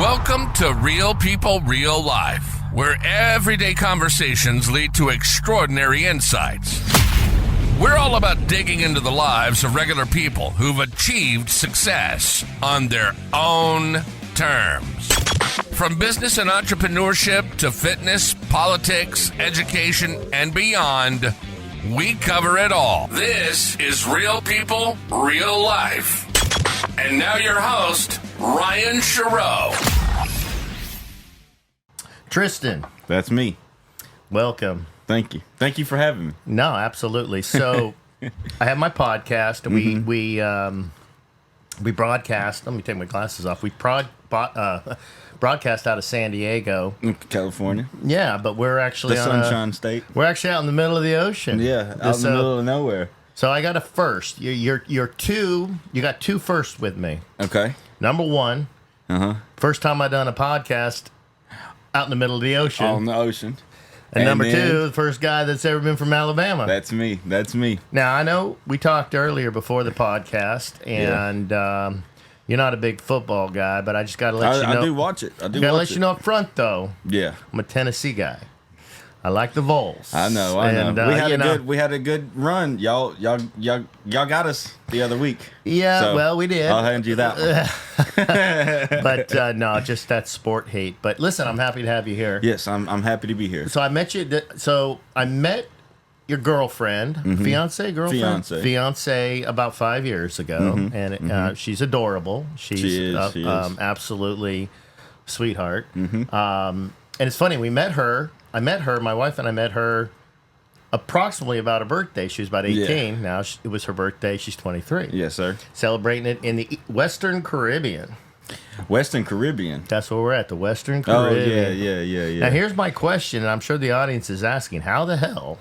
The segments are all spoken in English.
Welcome to Real People, Real Life, where everyday conversations lead to extraordinary insights. We're all about digging into the lives of regular people who've achieved success on their own terms. From business and entrepreneurship to fitness, politics, education, and beyond, we cover it all. This is Real People, Real Life. And now your host, Ryan Sherrow. Tristan. That's me. Welcome. Thank you. Thank you for having me. No, absolutely. So I have my podcast. We broadcast. Let me take my glasses off. We broadcast out of San Diego, California. Yeah, but we're actually the Sunshine State. We're actually out in the middle of the ocean. Yeah, out in the middle of nowhere. So I got a first. You're two. You got two firsts with me. Okay. Number one. First time I done a podcast out in the middle of the ocean. On the ocean. And number two, the first guy that's ever been from Alabama. That's me. That's me. Now, I know we talked earlier before the podcast, and you're not a big football guy, but I just got to let you know. I do watch it. I do got to watch let it. you know up front, though. Yeah. I'm a Tennessee guy. I like the Vols. I know. And, we had a good run. Y'all got us the other week. Yeah, so well, we did. I'll hand you that one. But no, just that sport hate. But listen, I'm happy to have you here. Yes, I'm happy to be here. So I met you. I met your girlfriend, fiance, about 5 years ago, and she's adorable. She's absolutely sweetheart. And it's funny. My wife and I met her approximately about her birthday. She was about 18. Yeah. Now it was her birthday. She's 23. Yes, sir. Celebrating it in the Western Caribbean. Western Caribbean. That's where we're at, the Western Caribbean. Oh, yeah. Now, here's my question, and I'm sure the audience is asking, how the hell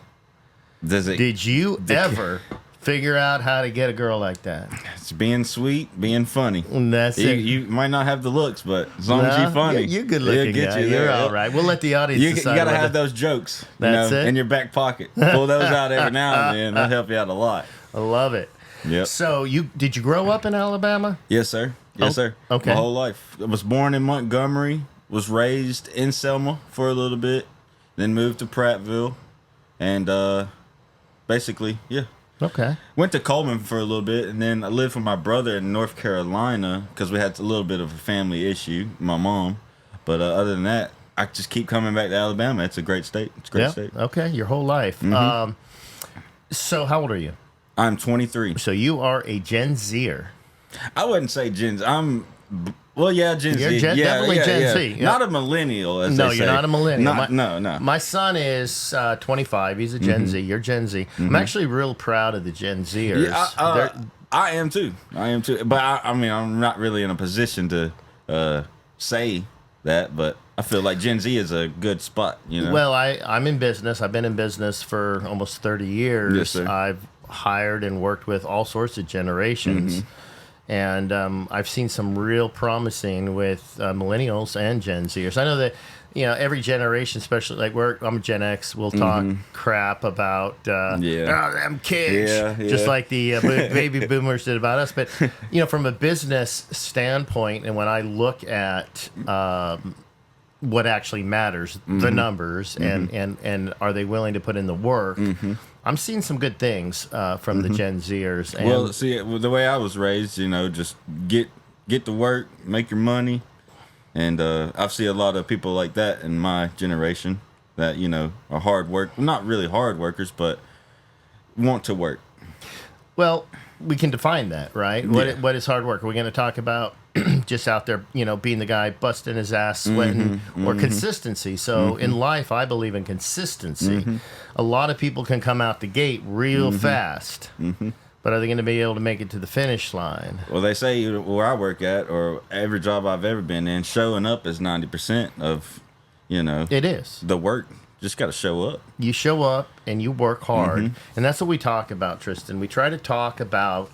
did you ever figure out how to get a girl like that? It's being sweet, being funny. That's it. You might not have the looks, but as long as you're funny, you're good looking guy. You're all right. We'll let the audience decide. You got to have those jokes in your back pocket. Pull those out every now and then. They'll help you out a lot. I love it. Yep. So did you grow up in Alabama? Yes, sir. Yes, sir. Okay. My whole life. I was born in Montgomery, was raised in Selma for a little bit, then moved to Prattville, and basically, yeah. Okay. Went to Coleman for a little bit, and then I lived with my brother in North Carolina because we had a little bit of a family issue, my mom. But other than that, I just keep coming back to Alabama. It's a great state. It's a great state. Okay, your whole life. So how old are you? I'm 23. So you are a Gen Zer. I wouldn't say Gen Z. Gen Z. You're definitely Gen Z. Yeah. Not a millennial, as they say. No, you're not a millennial. No. My son is 25. He's a Gen Z. You're Gen Z. I'm actually real proud of the Gen Zers. Yeah, I am too. But I mean, I'm not really in a position to say that, but I feel like Gen Z is a good spot, you know? Well, I'm in business. I've been in business for almost 30 years. Yes, sir. I've hired and worked with all sorts of generations. And I've seen some real promising with millennials and Gen Zers. I know that, every generation, especially like I'm a Gen X, will talk crap about them kids, just like the baby boomers did about us. But, from a business standpoint, and when I look at what actually matters, the numbers, and are they willing to put in the work, I'm seeing some good things from the Gen Zers. And well, see, the way I was raised, just get to work, make your money, and I've seen a lot of people like that in my generation that are hard work, not really hard workers, but want to work. Well, we can define that, right? Yeah. What is hard work? Are we going to talk about just out there, being the guy busting his ass, sweating, or consistency? So in life, I believe in consistency. A lot of people can come out the gate real fast, but are they going to be able to make it to the finish line? Well, they say where I work at, or every job I've ever been in, showing up is 90% of, It is. the work. Just got to show up. You show up and you work hard. And that's what we talk about, Tristan. We try to talk about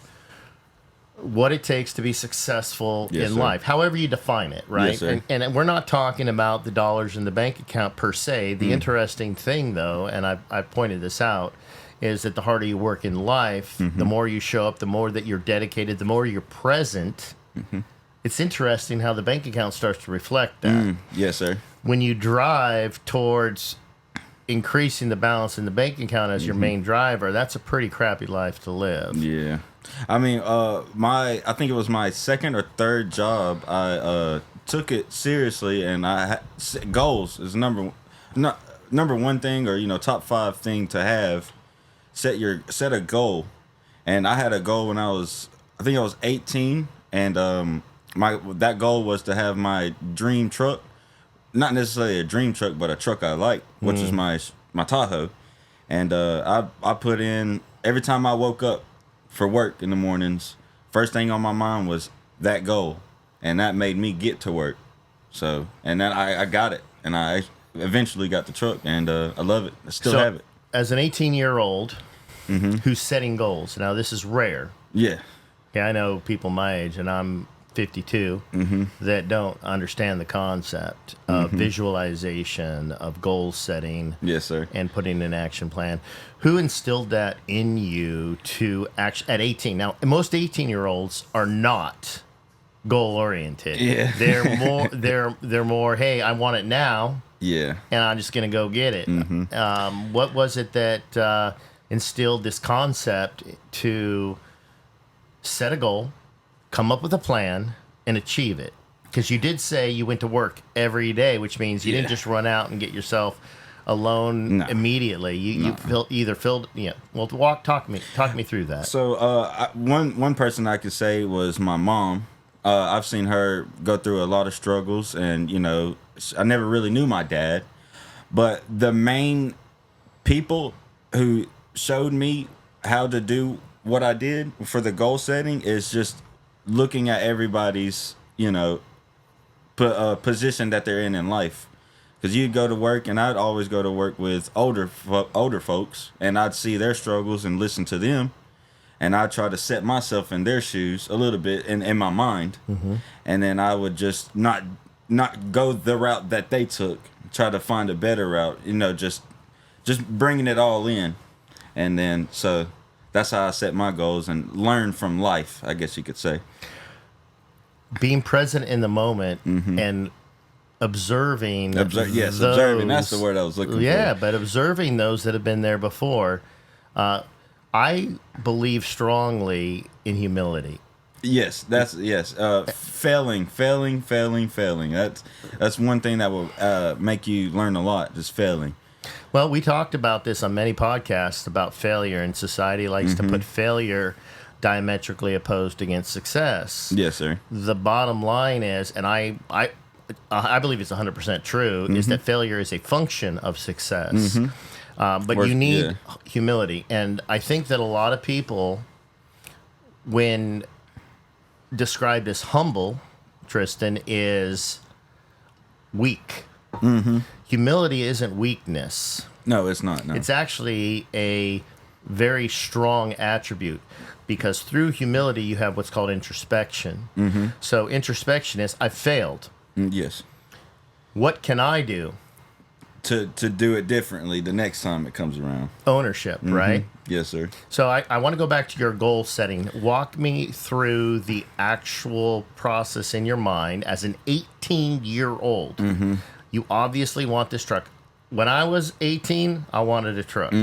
what it takes to be successful in life, however you define it, right? Yes, sir. And we're not talking about the dollars in the bank account per se. The interesting thing, though, and I've pointed this out, is that the harder you work in life, the more you show up, the more that you're dedicated, the more you're present, it's interesting how the bank account starts to reflect that. Yes, sir. When you drive towards increasing the balance in the bank account as your main driver, that's a pretty crappy life to live. Yeah. I mean, I think it was my second or third job. I took it seriously, and goals is number one thing, or top 5 thing to have. Set a goal, and I had a goal when I was 18, and that goal was to have my dream truck, not necessarily a dream truck, but a truck I like, which is my Tahoe, and I put in every time I woke up for work in the mornings. First thing on my mind was that goal, and that made me get to work. So, and then I got it, and I eventually got the truck, and I love it. I still have it. As an 18-year-old who's setting goals, now this is rare. Yeah. Okay, I know people my age, and I'm 52, that don't understand the concept of visualization, of goal setting. Yes, sir. And putting an action plan. Who instilled that in you to act at 18? Now, most 18-year-olds are not goal oriented. Yeah. They're more, hey, I want it now. Yeah. And I'm just going to go get it. What was it that instilled this concept to set a goal, come up with a plan, and achieve it? Because you did say you went to work every day, which means you didn't just run out and get yourself a loan immediately. You filled. Well, talk me through that. So one person I could say was my mom. I've seen her go through a lot of struggles, and I never really knew my dad, but the main people who showed me how to do what I did for the goal setting is just looking at everybody's position that they're in life. Because you'd go to work, and I'd always go to work with older folks, and I'd see their struggles and listen to them, and I'd try to set myself in their shoes a little bit in my mind, and then I would just not go the route that they took, try to find a better route, just bringing it all in, and then so that's how I set my goals and learn from life, I guess you could say. Being present in the moment and observing. Observing. That's the word I was looking for. Yeah, but observing those that have been there before. I believe strongly in humility. Yes, failing. That's one thing that will make you learn a lot. Just failing. Well, we talked about this on many podcasts about failure, and society likes to put failure diametrically opposed against success. Yes, sir. The bottom line is, and I believe it's 100% true, is that failure is a function of success. But you need humility. And I think that a lot of people, when described as humble, Tristan, is weak. Humility isn't weakness. No, it's not. No. It's actually a very strong attribute, because through humility you have what's called introspection. So introspection is, I failed. Yes. What can I do to do it differently the next time it comes around? Ownership, right? Yes, sir. So I want to go back to your goal setting. Walk me through the actual process in your mind as an 18-year-old. You obviously want this truck. When I was 18, I wanted a truck.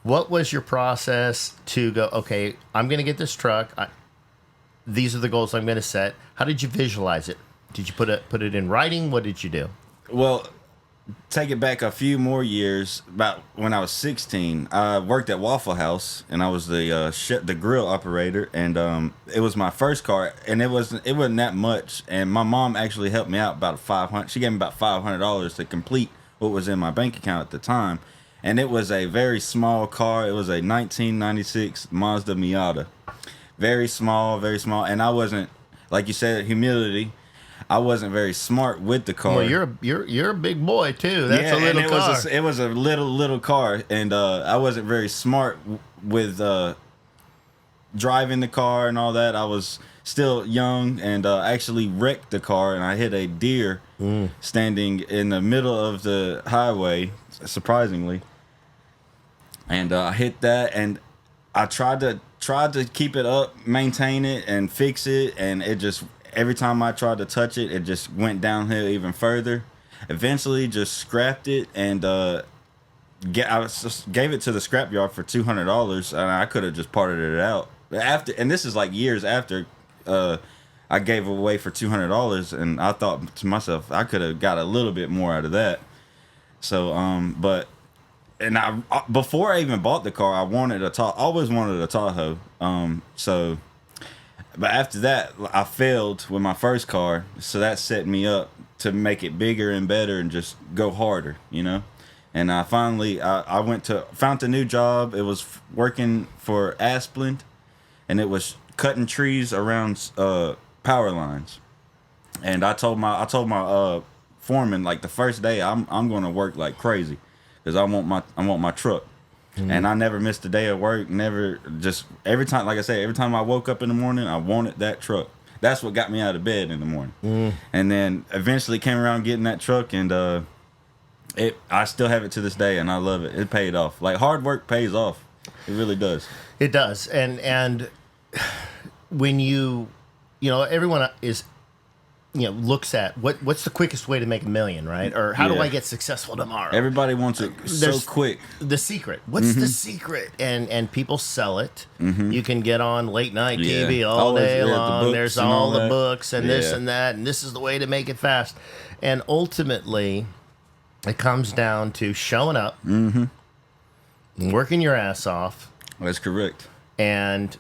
What was your process to go, okay, I'm going to get this truck. These are the goals I'm going to set. How did you visualize it? Did you put it in writing? What did you do? Well, take it back a few more years. About when I was 16, I worked at Waffle House, and I was the grill operator. And it was my first car, and it wasn't that much. And my mom actually helped me out about $500. She gave me about $500 to complete what was in my bank account at the time. And it was a very small car. It was a 1996 Mazda Miata. Very small, very small. And I wasn't, like you said, humility. I wasn't very smart with the car. Well, you're a big boy too. That's a little car. It was a little car, and I wasn't very smart with driving the car and all that. I was still young, and actually wrecked the car, and I hit a deer standing in the middle of the highway, surprisingly. And I hit that, and I tried tried to keep it up, maintain it, and fix it, and it just every time I tried to touch it, it just went downhill even further. Eventually, just scrapped it and I just gave it to the scrapyard for $200, and I could have just parted it out after. And this is like years after I gave it away for $200, and I thought to myself I could have got a little bit more out of that. So, before I even bought the car, I always wanted a Tahoe. But after that, I failed with my first car, so that set me up to make it bigger and better and just go harder, you know. And I finally, I found a new job. It was working for Asplund, and it was cutting trees around power lines. And I told my foreman, like, the first day, I'm going to work like crazy because I want my truck. Mm-hmm. And I never missed a day of work. Never, just every time, like I said, every time I woke up in the morning, I wanted that truck. That's what got me out of bed in the morning. Mm. And then eventually came around getting that truck, and I still have it to this day, and I love it. It paid off. Like, hard work pays off. It really does. It does. And when everyone is, looks at what's the quickest way to make $1 million, right? Or how do I get successful tomorrow? Everybody wants it so quick. The secret. What's the secret? And people sell it. Mm-hmm. You can get on late night TV all day long. There's all the books and this and that, and this is the way to make it fast. And ultimately, it comes down to showing up, working your ass off. That's correct. And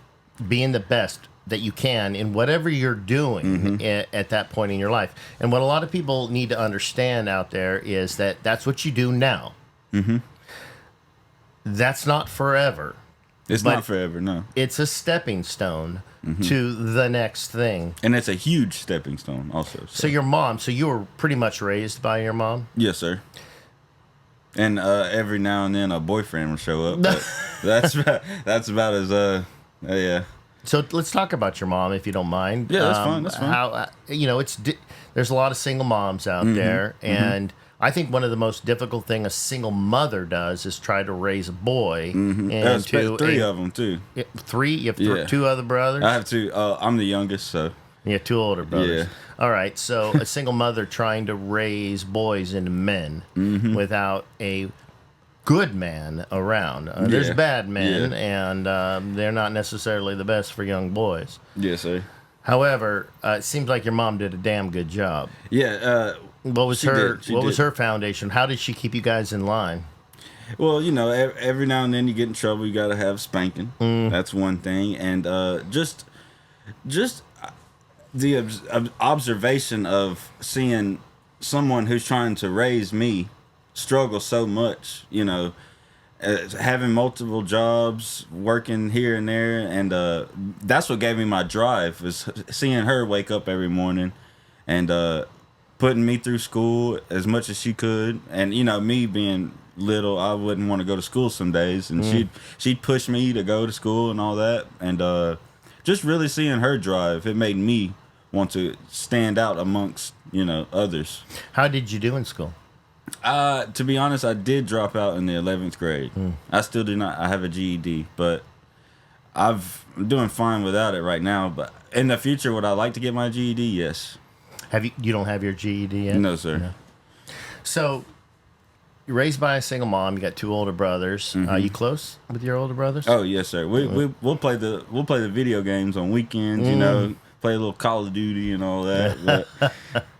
being the best that you can in whatever you're doing at that point in your life. And what a lot of people need to understand out there is that that's what you do now. Mm-hmm. That's not forever. It's not forever, no. It's a stepping stone to the next thing. And it's a huge stepping stone also. So your mom, you were pretty much raised by your mom? Yes, sir. And every now and then a boyfriend will show up. But that's about as, yeah. So let's talk about your mom, if you don't mind. Yeah, that's fine. That's fine. How there's a lot of single moms out there, and I think one of the most difficult thing a single mother does is try to raise a boy. Into three of them too. Three? You have two other brothers? I have two. I'm the youngest, so. You have two older brothers. Yeah. All right. So a single mother trying to raise boys into men without a good man around. There's bad men, and they're not necessarily the best for young boys. Yes, sir. However, it seems like your mom did a damn good job. Yeah. What was her foundation? How did she keep you guys in line? Well, every now and then you get in trouble. You got to have spanking. That's one thing, and just the observation of seeing someone who's trying to raise me struggle so much, having multiple jobs, working here and there, and that's what gave me my drive, was seeing her wake up every morning and putting me through school as much as she could. And me being little, I wouldn't want to go to school some days, and she'd push me to go to school and all that, and just really seeing her drive, it made me want to stand out amongst others. How did you do in school? To be honest, I did drop out in the 11th grade. I still do not. I have a GED, but I'm doing fine without it right now. But in the future, would I like to get my GED? Yes. You don't have your GED yet? No, sir. No. So, you're raised by a single mom. You got two older brothers. Are you close with your older brothers? Oh yes, sir. We'll play the video games on weekends. Play a little Call of Duty and all that. But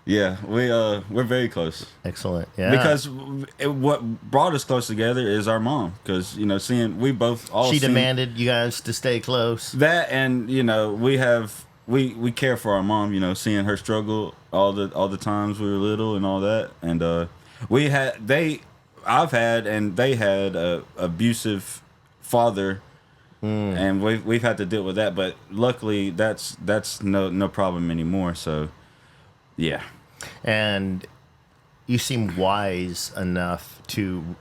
yeah, we're very close. Excellent. Yeah. Because what brought us close together is our mom. Because she demanded you guys to stay close. That, and we care for our mom. Seeing her struggle all the times we were little and all that, and I've had and they had a abusive father. And we've had to deal with that, but luckily that's no problem anymore. So, yeah. And you seem wise enough to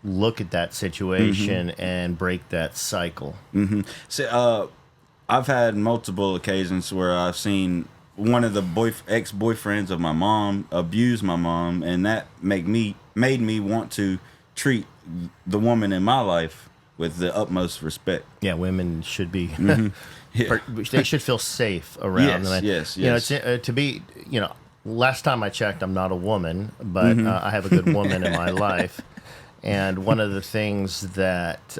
look at that situation and break that cycle. So, I've had multiple occasions where I've seen one of the ex-boyfriends of my mom abuse my mom, and that made me want to treat the woman in my life with the utmost respect. Yeah, women should be. Yeah. They should feel safe around Yes, them. yes, You know, yes. it's to be. You know, last time I checked, I'm not a woman, but I have a good woman in my life. And one of the things that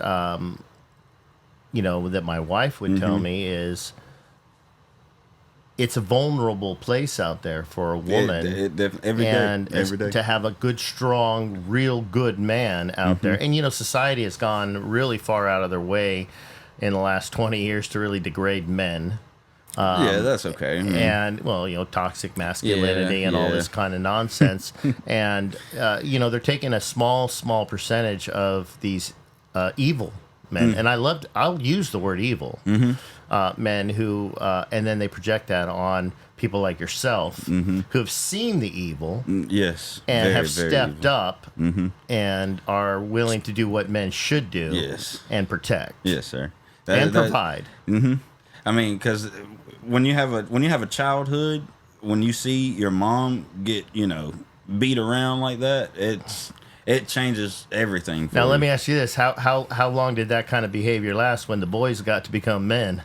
you know, that my wife would tell me is, it's a vulnerable place out there for a woman, Every day, and every day. to have a good, strong, real good man out there. And you know, society has gone really far out of their way in the last 20 years to really degrade men. Yeah, that's okay. And well, you know, toxic masculinity and all yeah. this kind of nonsense. And you know, they're taking a small percentage of these evil men, and I'll use the word evil, men who, and then they project that on people like yourself, who have seen the evil Yes, and very, have very stepped evil. up and are willing to do what men should do, Yes. and protect, Yes, sir. and provide. I mean, because when you have a childhood, when you see your mom get beat around like that, it changes everything. For Now, let you. me ask you this: How long did that kind of behavior last when the boys got to become men?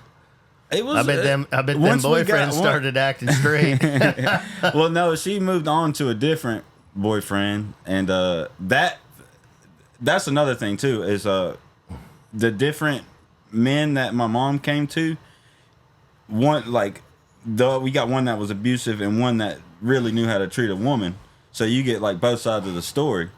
It was. I bet them once we boyfriends started acting straight. Well, no, she moved on to a different boyfriend, and that's another thing too. Is the different men that my mom came to. One we got one that was abusive and one that really knew how to treat a woman. So you get like both sides of the story.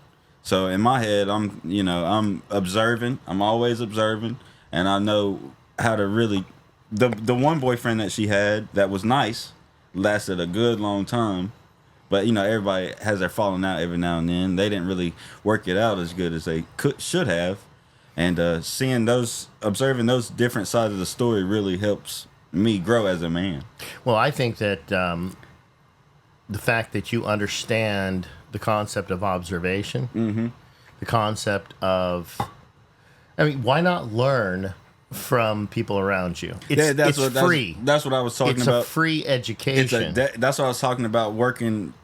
So in my head, I'm observant. I'm always observant, and I know how to really. The one boyfriend that she had that was nice lasted a good long time, but everybody has their falling out every now and then. They didn't really work it out as good as they should have, and observing those different sides of the story really helps me grow as a man. Well, I think that the fact that you understand the concept of observation, the concept of, I mean, why not learn from people around you? It's free. That's what I was talking it's about. It's a free education. That's what I was talking about. Working.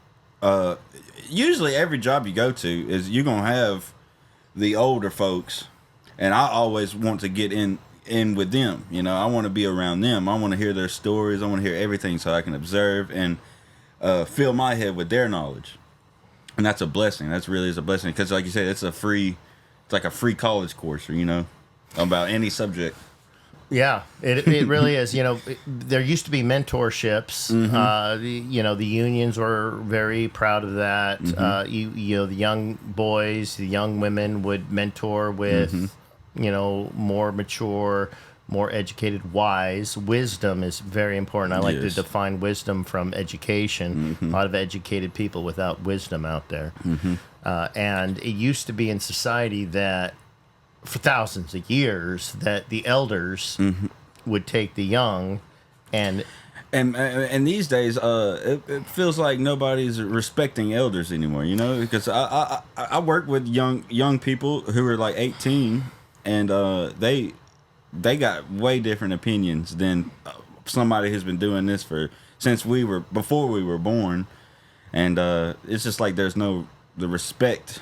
Usually, every job you go to is you're gonna have the older folks, and I always want to get in with them. I want to be around them. I want to hear their stories. I want to hear everything so I can observe and fill my head with their knowledge. And that's a blessing. That's really is a blessing because, like you said, it's like a free college course, about any subject. Yeah, it really is. There used to be mentorships. The unions were very proud of that. The young boys, the young women would mentor with, more mature, more educated, wise. Wisdom is very important. I like to define wisdom from education. A lot of educated people without wisdom out there. And it used to be in society that for thousands of years that the elders would take the young and these days it feels like nobody's respecting elders anymore, because I work with young people who are like 18 and they got way different opinions than somebody who's been doing this before we were born, and it's just like there's no the respect.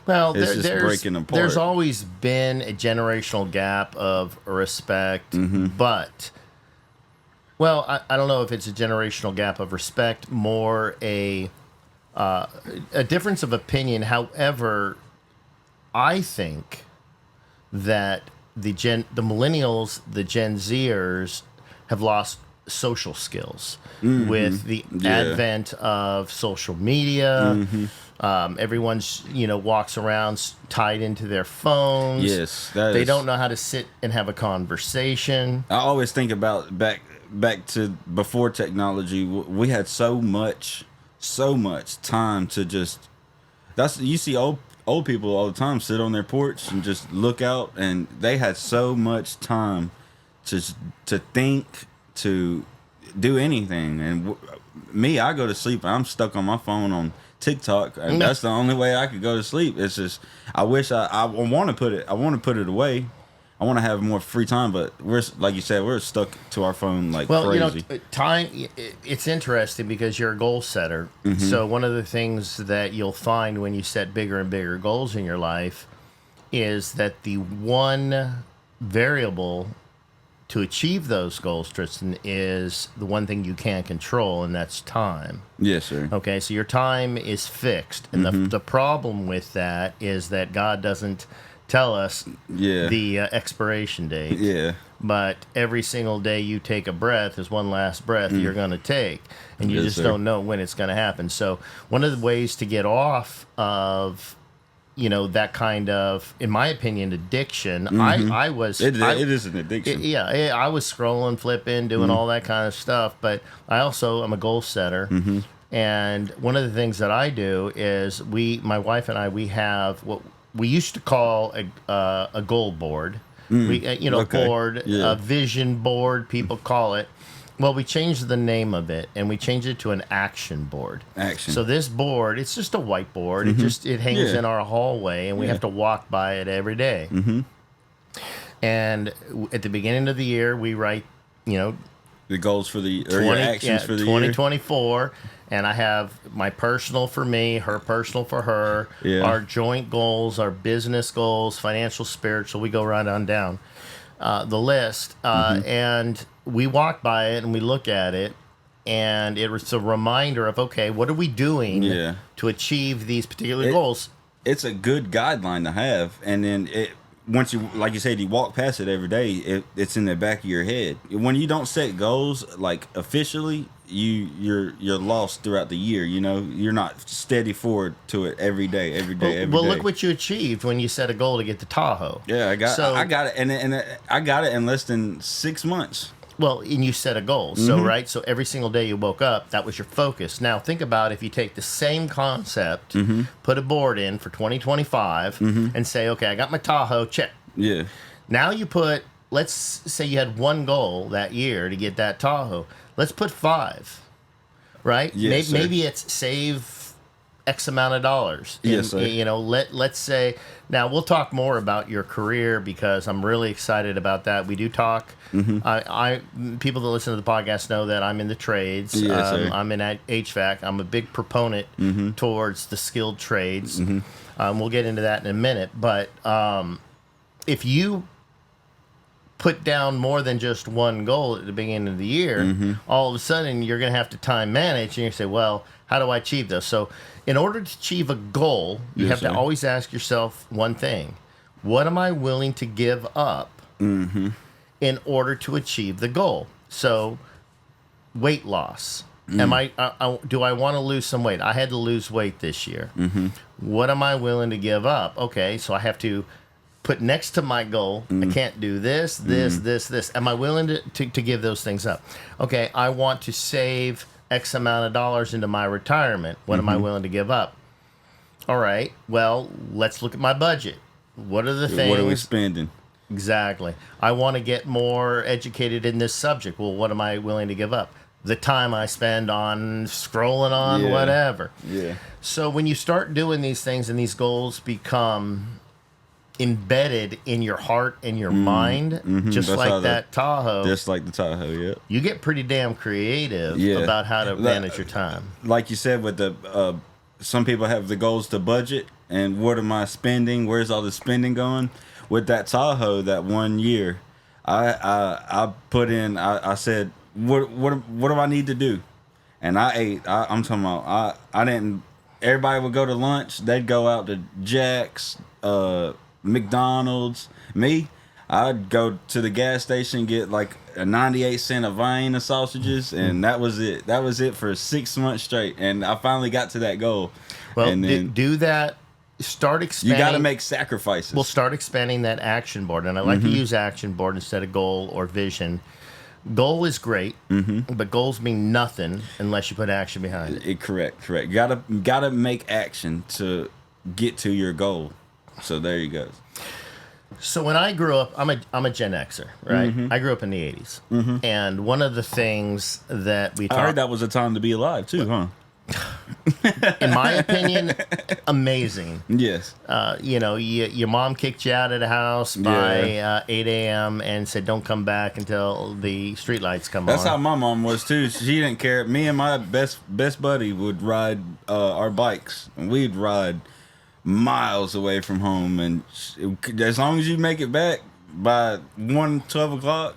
Well, It's just breaking apart. There's always been a generational gap of respect, but, well, I don't know if it's a generational gap of respect, more a difference of opinion. However, I think that the millennials, the Gen Zers, have lost social skills with the advent of social media. Everyone's walks around tied into their phones. Yes, they don't know how to sit and have a conversation. I always think about back to before technology. We had so much time to just. You see old people all the time sit on their porch and just look out, and they had so much time to think, to do anything. And I go to sleep and I'm stuck on my phone on TikTok, and that's the only way I could go to sleep. It's just I wish I want to put it away. I want to have more free time, but like you said, we're stuck to our phone like crazy. Time. It's interesting because you're a goal setter. So one of the things that you'll find when you set bigger and bigger goals in your life is that the one variable to achieve those goals, Tristan, is the one thing you can't control, and that's time. Yes, sir. Okay, so your time is fixed. And the problem with that is that God doesn't tell us the expiration date. Yeah. But every single day you take a breath is one last breath you're going to take. And you just don't know when it's going to happen. So one of the ways to get off of that kind of, in my opinion, addiction. I was. It is an addiction. I was scrolling, flipping, doing all that kind of stuff. But I also am a goal setter. And one of the things that I do is my wife and I, we have what we used to call a goal board. Board, a vision board, people call it. Well, we changed the name of it, and we changed it to an action board. Action. So this board, it's just a whiteboard. It hangs in our hallway, and we have to walk by it every day. And at the beginning of the year, we write, the goals for the your actions for the 2024. Year. And I have my personal for me, her personal for her, our joint goals, our business goals, financial, spiritual. We go right on down the list. And we walk by it and we look at it. And it's a reminder of, okay, what are we doing to achieve these particular goals? It's a good guideline to have. And then once you, like you said, you walk past it every day, it's in the back of your head. When you don't set goals, like officially, you're lost throughout the year. You're not steady forward to it every day, every day. Well, look what you achieved when you set a goal to get to Tahoe. Yeah, I got it, and I got it in less than 6 months. Well, and you set a goal, so right. So every single day you woke up, that was your focus. Now think about if you take the same concept, put a board in for 2025, and say, okay, I got my Tahoe, check. Yeah. Now you put, let's say you had one goal that year to get that Tahoe. Let's put 5, right? Yes, maybe it's save X amount of dollars. Yes, sir. Let's say, now we'll talk more about your career because I'm really excited about that. We do talk. People that listen to the podcast know that I'm in the trades. Yes, sir. I'm in HVAC. I'm a big proponent towards the skilled trades. We'll get into that in a minute. But if you put down more than just one goal at the beginning of the year, all of a sudden you're going to have to time manage, and you say, well, how do I achieve this? So in order to achieve a goal, you have to always ask yourself one thing. What am I willing to give up in order to achieve the goal? So weight loss. Do I want to lose some weight? I had to lose weight this year. What am I willing to give up? Okay, so I have to put next to my goal, I can't do this. Am I willing to give those things up? Okay, I want to save X amount of dollars into my retirement. What am I willing to give up? All right, well, let's look at my budget. What are the things? What are we spending? Exactly. I want to get more educated in this subject. Well, what am I willing to give up? The time I spend on scrolling on whatever. Yeah. So when you start doing these things and these goals become embedded in your heart and your mind, just That's like that Tahoe. Just like the Tahoe, yeah. You get pretty damn creative about how to manage your time. Like you said, with the some people have the goals to budget and what am I spending? Where's all the spending going? With that Tahoe, that 1 year, I put in. I said, what do I need to do? And I ate. I'm talking about. I didn't. Everybody would go to lunch. They'd go out to Jack's, McDonald's. Me, I'd go to the gas station, get like a 98-cent a vein of sausages, and that was it. That was it for 6 months straight. And I finally got to that goal. Well, and then, do that. Start expanding. You got to make sacrifices. We'll start expanding that action board, and I like to use action board instead of goal or vision. Goal is great, but goals mean nothing unless you put action behind it. Correct. You gotta make action to get to your goal. So there you go. So when I grew up, I'm a Gen Xer, right? I grew up in the 80s, and one of the things that we I heard that was a time to be alive too, huh? In my opinion, amazing. Yes. Your mom kicked you out of the house by 8 a.m. and said, don't come back until the streetlights come on. That's how my mom was, too. She didn't care. Me and my best buddy would ride our bikes, and we'd ride miles away from home, and as long as you make it back by 12 o'clock,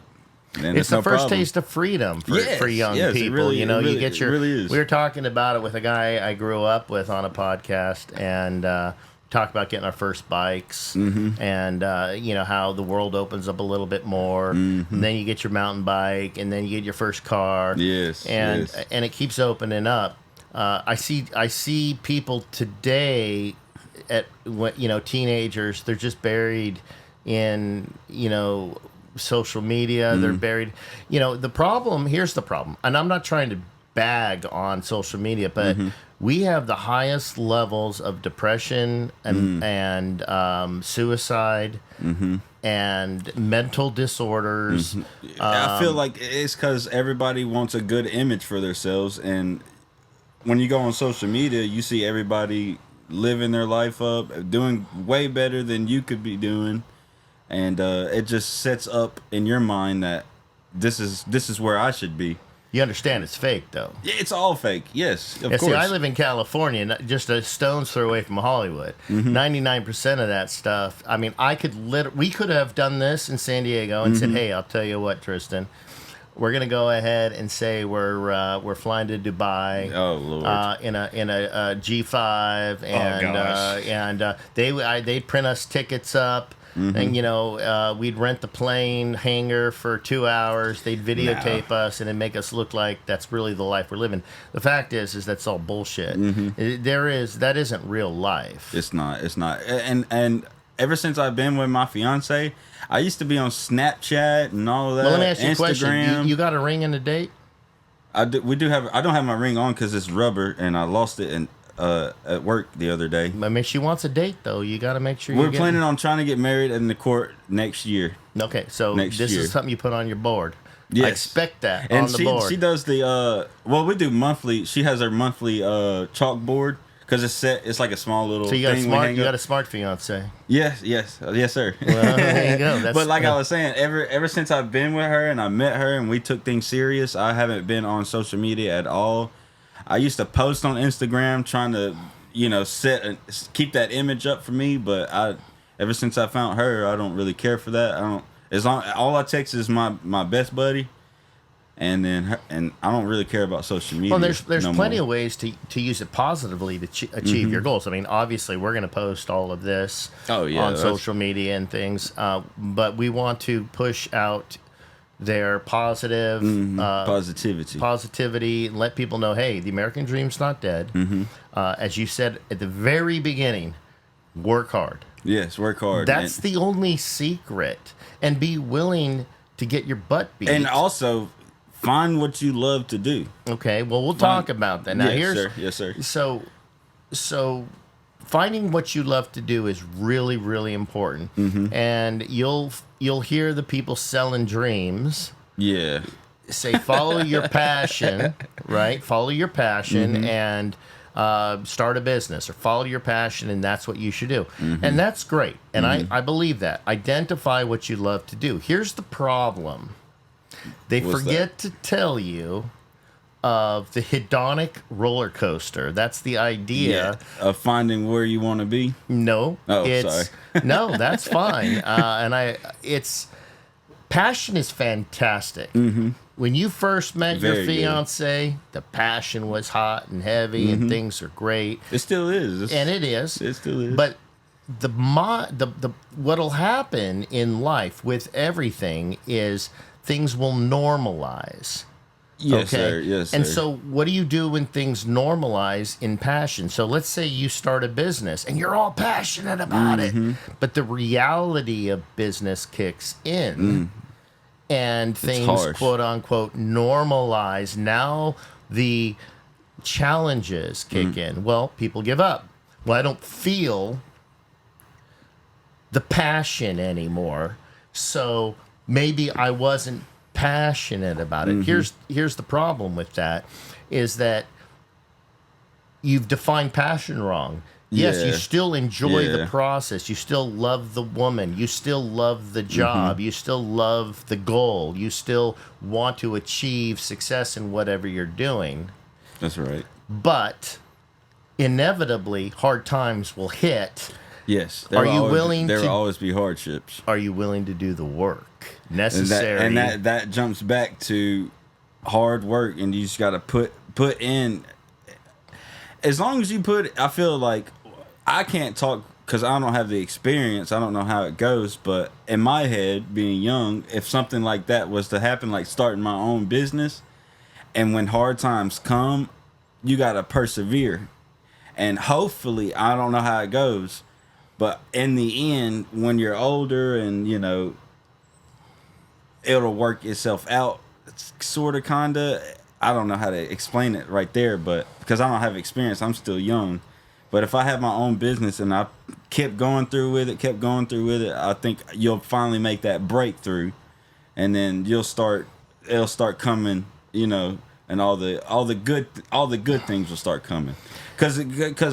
then it's the no first problem. taste of freedom for young yes, people. really, you know, it really, you get your. it really is. We were talking about it with a guy I grew up with on a podcast, and talked about getting our first bikes, and you know how the world opens up a little bit more. And then you get your mountain bike, and then you get your first car. Yes, and yes. and it keeps opening up. I see people today teenagers. They're just buried in social media. They're buried. The problem, here's the problem, and I'm not trying to bag on social media, but we have the highest levels of depression and suicide and mental disorders. I feel like it's because everybody wants a good image for themselves, and when you go on social media, you see everybody living their life up, doing way better than you could be doing. And it just sets up in your mind that this is where I should be. You understand it's fake, though. Yeah, it's all fake. Yes, of course. See, I live in California, just a stone's throw away from Hollywood. 99% of that stuff. I mean, we could have done this in San Diego and said, "Hey, I'll tell you what, Tristan, we're gonna go ahead and say we're flying to Dubai. Oh Lord! In a G5, and they'd print us tickets up." And we'd rent the plane hangar for 2 hours. They'd videotape us and then make us look like that's really the life we're living. The fact is that's all bullshit. That isn't real life. It's not. And ever since I've been with my fiance, I used to be on Snapchat and all of that. Well, let me ask you Instagram. a question. You got a ring and a date? I don't have my ring on because it's rubber, and I lost it at work the other day. I mean, she wants a date, though. You got to make sure We're planning on trying to get married in the court next year. Okay, so Next this year. is something you put on your board. Yes. I expect that And on the board. she does the we do monthly. She has her monthly chalkboard because it's set. It's like a small little. So you got thing you got a smart fiance. Yes, sir. Well, there you go. But like I was saying, ever since I've been with her and I met her and we took things serious, I haven't been on social media at all. I used to post on Instagram trying to keep that image up for me, but ever since I found her, I don't really care for that. All I text is my best buddy, and then I don't really care about social media. Well, there's plenty more. of ways to use it positively to achieve your goals. I mean, obviously, we're going to post all of this on social media and things, but we want to push out their positivity, and let people know, hey, the American dream's not dead. As you said at the very beginning, work hard. Yes, work hard. That's the only secret, and be willing to get your butt beat. And also, find what you love to do. Okay, well, we'll talk about that. Now, Yes, sir. So finding what you love to do is really, really important. And you'll hear the people selling dreams. Yeah. Say, follow your passion, right? Follow your passion and start a business, or follow your passion, and that's what you should do. And that's great. And I believe that. Identify what you love to do. Here's the problem. They forget to tell you of the hedonic roller coaster. That's the idea of finding where you want to be. No, sorry. No, that's fine. Passion is fantastic. When you first met your fiance, the passion was hot and heavy, and things are great. It still is, and it is. It still is. But the what'll happen in life with everything is things will normalize. Yes, sir. Yes, sir. And so what do you do when things normalize in passion? So let's say you start a business and you're all passionate about it, but the reality of business kicks in and things, quote unquote, normalize. Now the challenges kick in. Well, people give up. Well, I don't feel the passion anymore. So maybe I wasn't passionate about it. Here's the problem with that, is that you've defined passion wrong. Yes, you still enjoy the process. You still love the woman. You still love the job. You still love the goal. You still want to achieve success in whatever you're doing. That's right. But inevitably hard times will hit. Yes. Are you willing There to- will always be hardships. Are you willing to do the work And necessary? that jumps back to hard work, and you just got to put in. As long as you I feel like I can't talk because I don't have the experience. I don't know how it goes, but in my head, being young, if something like that was to happen, like starting my own business, and when hard times come, you got to persevere. And hopefully, I don't know how it goes, but in the end, when you're older and, you know, it'll work itself out, it's sort of, kind of. I don't know how to explain it right there, but because I don't have experience, I'm still young. But if I have my own business and I kept going through with it, I think you'll finally make that breakthrough, and then it'll start coming, you know, and all the good things will start coming. Cause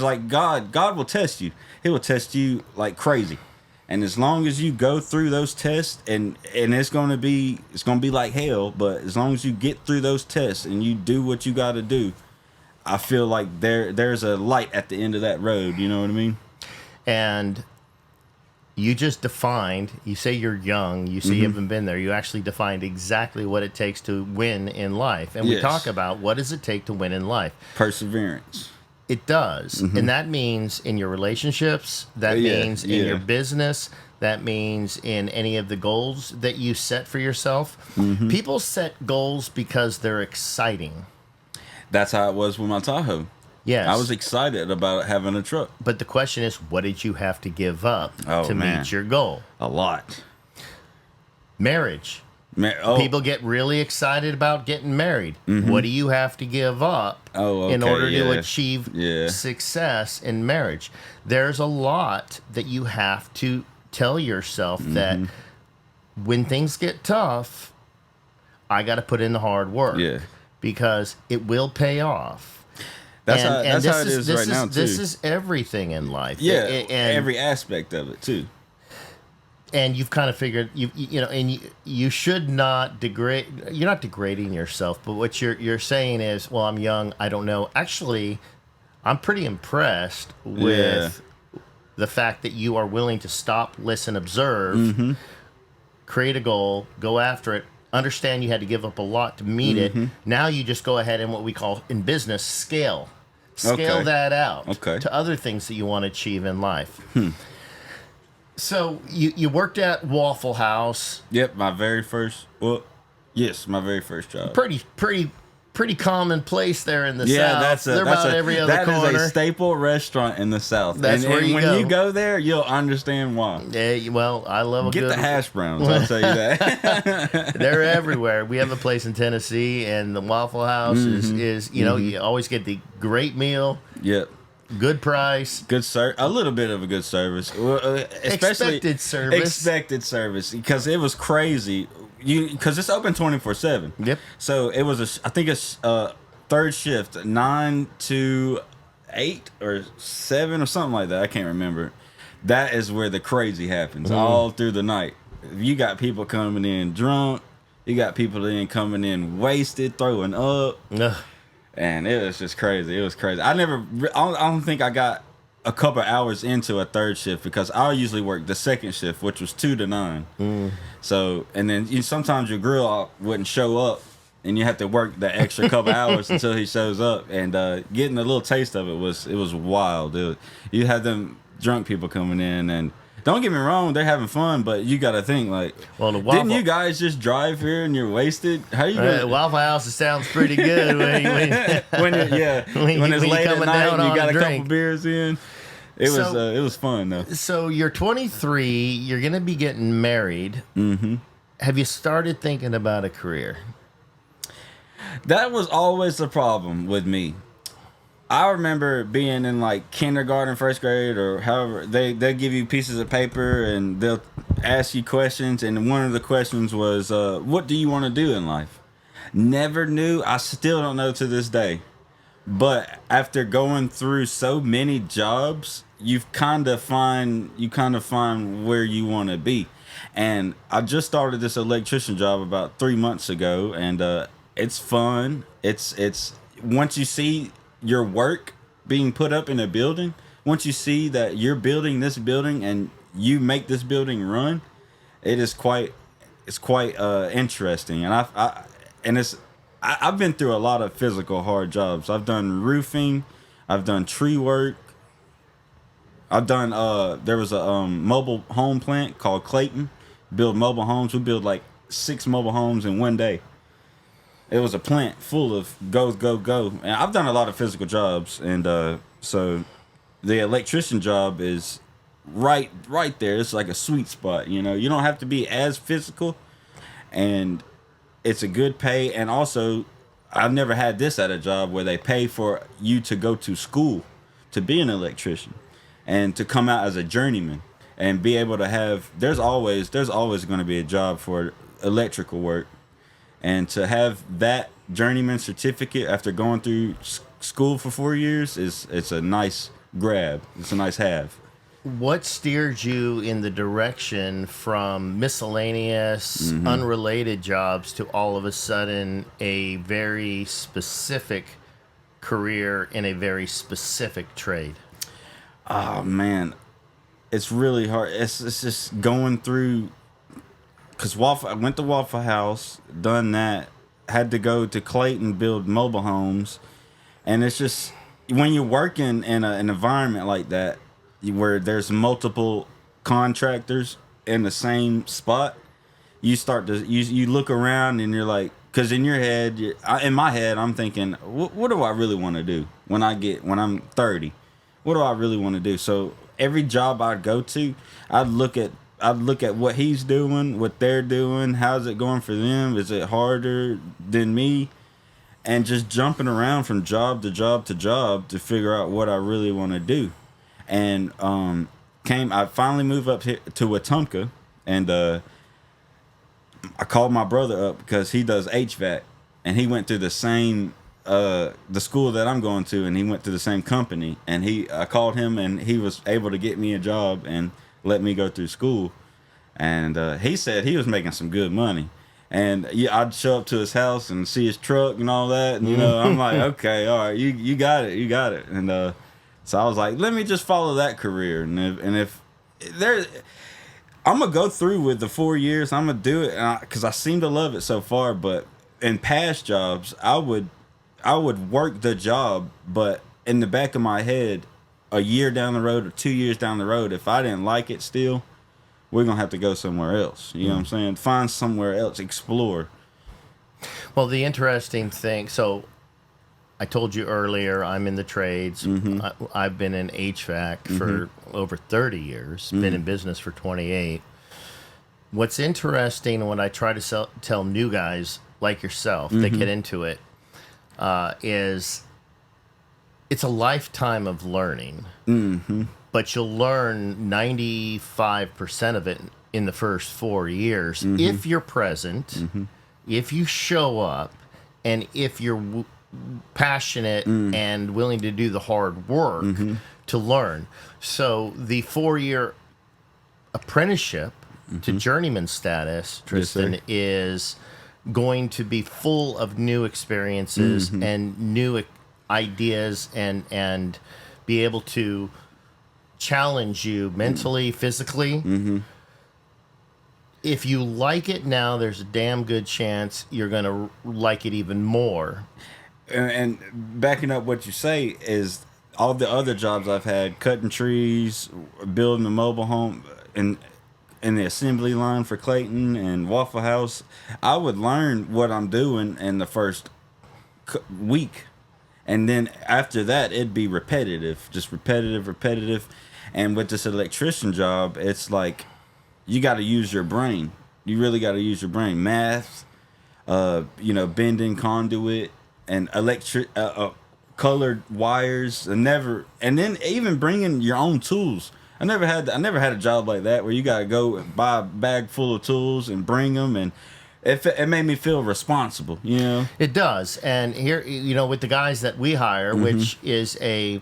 like God will test you. He will test you like crazy. And as long as you go through those tests, and it's gonna be like hell, but as long as you get through those tests and you do what you got to do, I feel like there's a light at the end of that road. You know what I mean? And you just defined. You say you're young. You say you haven't been there. You actually defined exactly what it takes to win in life. And we Yes. talk about what does it take to win in life. Perseverance. It does. And that means in your relationships, that Yeah, means in yeah. your business, that means in any of the goals that you set for yourself. People set goals because they're exciting. That's how it was with my Tahoe. Yes. I was excited about having a truck. But the question is, what did you have to give up Oh, to man. meet your goal? A lot. Marriage. Man, People get really excited about getting married. What do you have to give up Oh, in okay, order to yeah. achieve Yeah. success in marriage? There's a lot that you have to tell yourself that when things get tough, I got to put in the hard work. Yeah. Because it will pay off. That's And- how and it is right now too. This is everything in life. Yeah, And every aspect of it too. and you've kind of figured you know, and you should not degrade. You're not degrading yourself, but what you're saying is, well, I'm young, I don't know. Actually, I'm pretty impressed with the fact that you are willing to stop, listen, observe, create a goal, go after it. Understand you had to give up a lot to meet it. Now you just go ahead and what we call in business scale Okay. that out Okay. to other things that you want to achieve in life. So you worked at Waffle House. Yep, my very first job. Pretty common place there in the Yeah, South. They're about every other corner. That is a staple restaurant in the South. That's where you when go. you go there, you'll understand why. Yeah, well, I love a Get good. the hash browns, I'll tell you that. They're everywhere. We have a place in Tennessee, and the Waffle House is you know, you always get the great meal, Yep. good price. Good a little bit of a good service, especially expected service, because it was crazy. Because it's open 24/7. Yep. So it was I think it's third shift, 9 to 8 or 7 or something like that. I can't remember. That is where the crazy happens all through the night. You got people coming in drunk. You got people coming in wasted, throwing up. Ugh. And it was just crazy. It was crazy. I don't think I got a couple hours into a third shift, because I usually work the second shift, which was 2 to 9. So, and then sometimes your grill wouldn't show up, and you have to work the extra couple hours until he shows up. And getting a little taste of it was wild. You had them drunk people coming in, and don't get me wrong, they're having fun, but you got to think like, Well, the didn't you guys just drive here and you're wasted? How you gonna? Waffle House, it sounds pretty good when when it's when you're late at coming night down and you on got a a couple drink. beers in. It was fun though. So you're 23. You're gonna be getting married. Have you started thinking about a career? That was always the problem with me. I remember being in like kindergarten, first grade, or however, they'll give you pieces of paper and they'll ask you questions, and one of the questions was, what do you want to do in life? Never knew. I still don't know to this day. But after going through so many jobs, you kind of find where you want to be. And I just started this electrician job about 3 months ago, and it's fun. It's once you see your work being put up in a building, once you see that you're building this building and you make this building run, it's quite interesting. And I've been through a lot of physical hard jobs. I've done roofing, I've done tree work. I've done there was a mobile home plant called Clayton, build mobile homes. We built like 6 mobile homes in one day. It was a plant full of go. And I've done a lot of physical jobs, and so the electrician job is right there. It's like a sweet spot, you know. You don't have to be as physical, and it's a good pay. And also, I've never had this at a job where they pay for you to go to school to be an electrician and to come out as a journeyman and be able to have. There's always going to be a job for electrical work, and to have that journeyman certificate after going through school for 4 years it's a nice grab. It's a nice have. What steered you in the direction from miscellaneous, unrelated jobs to all of a sudden a very specific career in a very specific trade? Oh man, it's really hard. It's just going through. Cause I went to Waffle House, done that, had to go to Clayton, build mobile homes, and it's just when you're working in an environment like that, where there's multiple contractors in the same spot, you start to you look around and you're like, cause in your head, in my head, I'm thinking, what do I really want to do when I'm 30? What do I really want to do? So every job I go to, I'd look at what he's doing, what they're doing, how's it going for them? Is it harder than me? And just jumping around from job to job to job to figure out what I really want to do. And I finally moved up here to Wetumpka, and I called my brother up because he does HVAC, and he went through the same the school that I'm going to, and he went to the same company, and I called him, and he was able to get me a job and let me go through school. And he said he was making some good money. And yeah, I'd show up to his house and see his truck and all that, and you know, I'm like, okay, all right, you got it. And so I was like, let me just follow that career, and if there, I'm gonna go through with the 4 years. I'm gonna do it because I seem to love it so far. But in past jobs, I would work the job, but in the back of my head, a year down the road or 2 years down the road, if I didn't like it still, we're going to have to go somewhere else. You know what I'm saying? Find somewhere else, explore. Well, the interesting thing, so I told you earlier, I'm in the trades. I've been in HVAC for over 30 years, been in business for 28. What's interesting when I try to tell new guys like yourself that get into it is it's a lifetime of learning, but you'll learn 95% of it in the first 4 years if you're present, if you show up, and if you're passionate and willing to do the hard work to learn. So the 4-year apprenticeship to journeyman status, Tristan, is going to be full of new experiences and new ideas and be able to challenge you mentally, physically. If you like it now, there's a damn good chance you're going to like it even more. And backing up what you say is all the other jobs I've had, cutting trees, building a mobile home, and in the assembly line for Clayton and Waffle House, I would learn what I'm doing in the first week. And then after that, it'd be repetitive, just repetitive. And with this electrician job, it's like you got to use your brain. You really got to use your brain. Math, bending conduit and colored wires, and then even bringing your own tools. I never had a job like that where you got to go buy a bag full of tools and bring them, and it made me feel responsible, you know? It does. And here, with the guys that we hire, which is a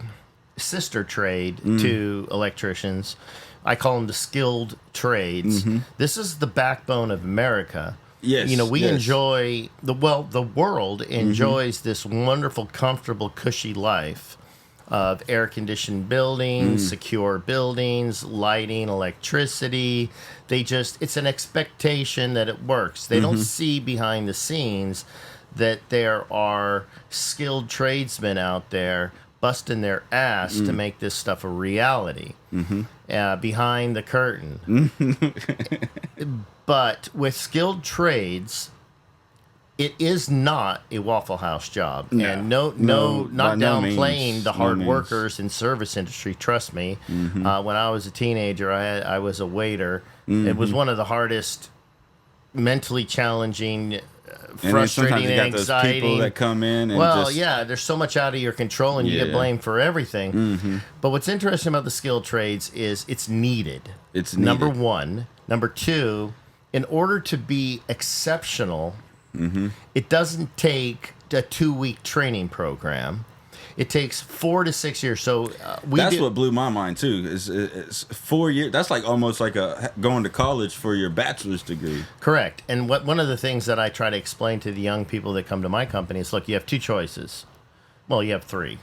sister trade to electricians, I call them the skilled trades. This is the backbone of America. Yes. We enjoy the world enjoys this wonderful, comfortable, cushy life of air-conditioned buildings, secure buildings, lighting, electricity. It's an expectation that it works. They don't see behind the scenes that there are skilled tradesmen out there busting their ass to make this stuff a reality behind the curtain. But with skilled trades, it is not a Waffle House job. No, and not downplaying the hard means. workers in service industry. Trust me, when I was a teenager, I was a waiter. It was one of the hardest, mentally challenging, frustrating, and and those exciting people that come in and there's so much out of your control and you get blamed for everything. But what's interesting about the skilled trades is it's needed. It's needed. Number one. Number two, in order to be exceptional, it doesn't take a 2-week training program. It takes 4 to 6 years. So that's what blew my mind too. Is 4 years? That's like almost like going to college for your bachelor's degree. Correct. And one of the things that I try to explain to the young people that come to my company is, look, you have 2 choices. Well, you have 3.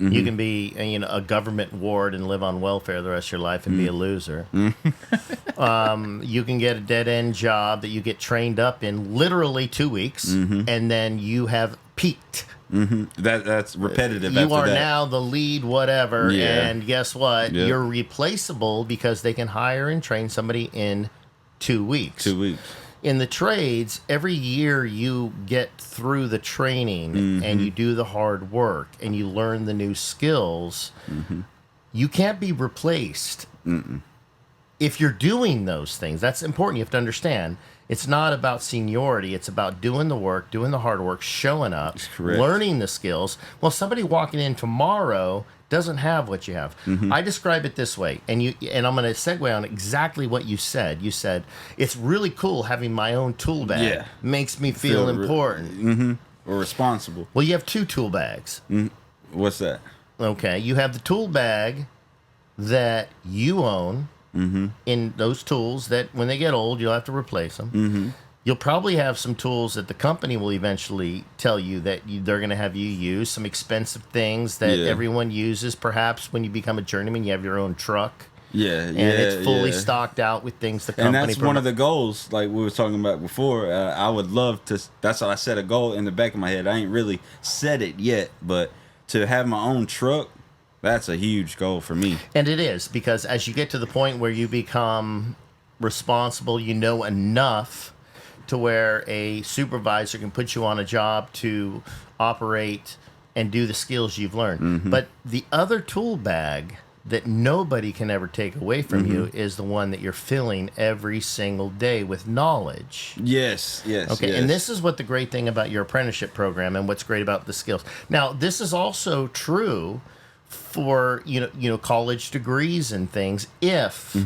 You can be a government ward and live on welfare the rest of your life and be a loser. You can get a dead-end job that you get trained up in literally 2 weeks, and then you have peaked. That's repetitive. You after are that. now the lead whatever, and guess what? Yep. You're replaceable because they can hire and train somebody in 2 weeks. 2 weeks. In the trades, every year you get through the training and you do the hard work and you learn the new skills, you can't be replaced. If you're doing those things, that's important. You have to understand. It's not about seniority. It's about doing the work, doing the hard work, showing up, learning the skills. Well, somebody walking in tomorrow doesn't have what you have. I describe it this way, and I'm going to segue on exactly what you said. You said, it's really cool having my own tool bag. Yeah. Makes me feel important. Or responsible. Well, you have 2 tool bags. What's that? Okay, you have the tool bag that you own in those tools that when they get old, you'll have to replace them. You'll probably have some tools that the company will eventually tell you that they're going to have you use, some expensive things that everyone uses. Perhaps when you become a journeyman, you have your own truck. And it's fully stocked out with things the company. And that's one of the goals, like we were talking about before. I would love to. That's how I set a goal in the back of my head. I ain't really set it yet, but to have my own truck, that's a huge goal for me. And it is, because as you get to the point where you become responsible, you know enough to where a supervisor can put you on a job to operate and do the skills you've learned. But the other tool bag that nobody can ever take away from you is the one that you're filling every single day with knowledge. Yes. Okay, and this is what the great thing about your apprenticeship program and what's great about the skills. Now, this is also true for college degrees and things if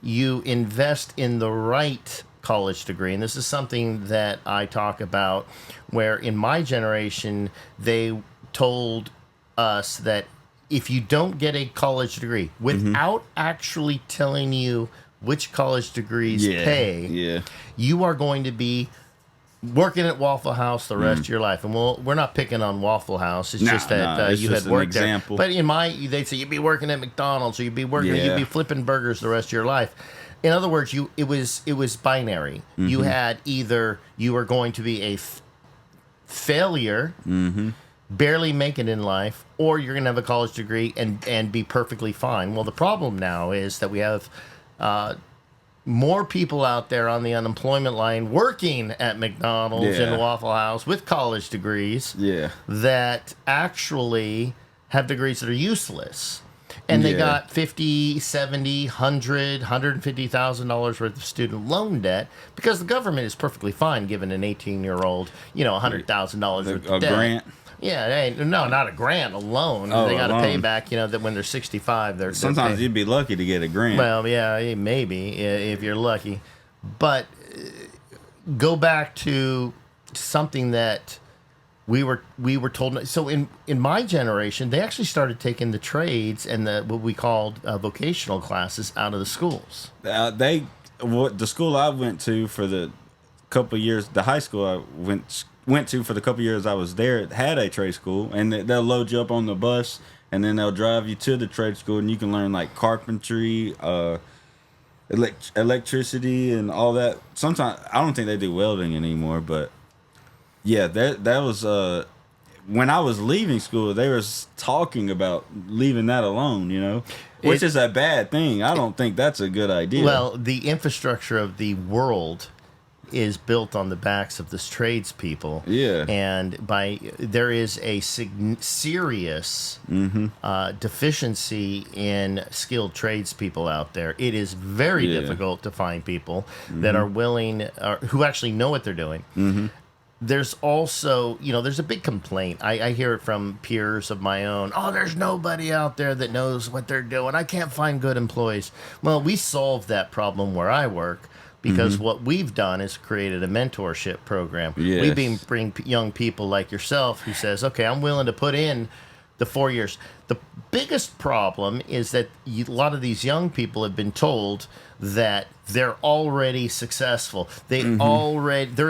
you invest in the right college degree. And this is something that I talk about, where in my generation they told us that if you don't get a college degree without actually telling you which college degrees pay, you are going to be working at Waffle House the rest of your life. And we're not picking on Waffle House. It's just that it's you just had an worked example. there. But they'd say you'd be working at McDonald's, or you'd be flipping burgers the rest of your life. In other words, it was binary. You had either you were going to be a failure, barely make it in life, or you're going to have a college degree and be perfectly fine. Well, the problem now is that we have more people out there on the unemployment line working at McDonald's and Waffle House with college degrees that actually have degrees that are useless. And they got $50, $70, $100, $150,000 worth of student loan debt because the government is perfectly fine giving an 18-year-old, $100,000 worth of debt. Grant. Yeah, not a grant, a loan. They got to pay back, that when they're 65, Sometimes you'd be lucky to get a grant. Well, yeah, maybe if you're lucky. But go back to something that we were told. So in my generation, they actually started taking the trades and what we called vocational classes out of the schools. The school I went to for the couple of years, the high school I went to for the couple of years I was there, had a trade school, and they'll load you up on the bus and then they'll drive you to the trade school, and you can learn like carpentry, electricity, and all that. Sometimes I don't think they do welding anymore, but yeah, that was when I was leaving school, they was talking about leaving that alone, you know, which is a bad thing. I don't think that's a good idea. Well, the infrastructure of the world is built on the backs of the tradespeople. Yeah. And there is a serious deficiency in skilled tradespeople out there. It is very difficult to find people that are willing, who actually know what they're doing. There's also, there's a big complaint. I hear it from peers of my own. Oh, there's nobody out there that knows what they're doing. I can't find good employees. Well, we solved that problem where I work because what we've done is created a mentorship program. Yes. We bring young people like yourself who says, okay, I'm willing to put in the 4 years. The biggest problem is that a lot of these young people have been told that they're already successful. They're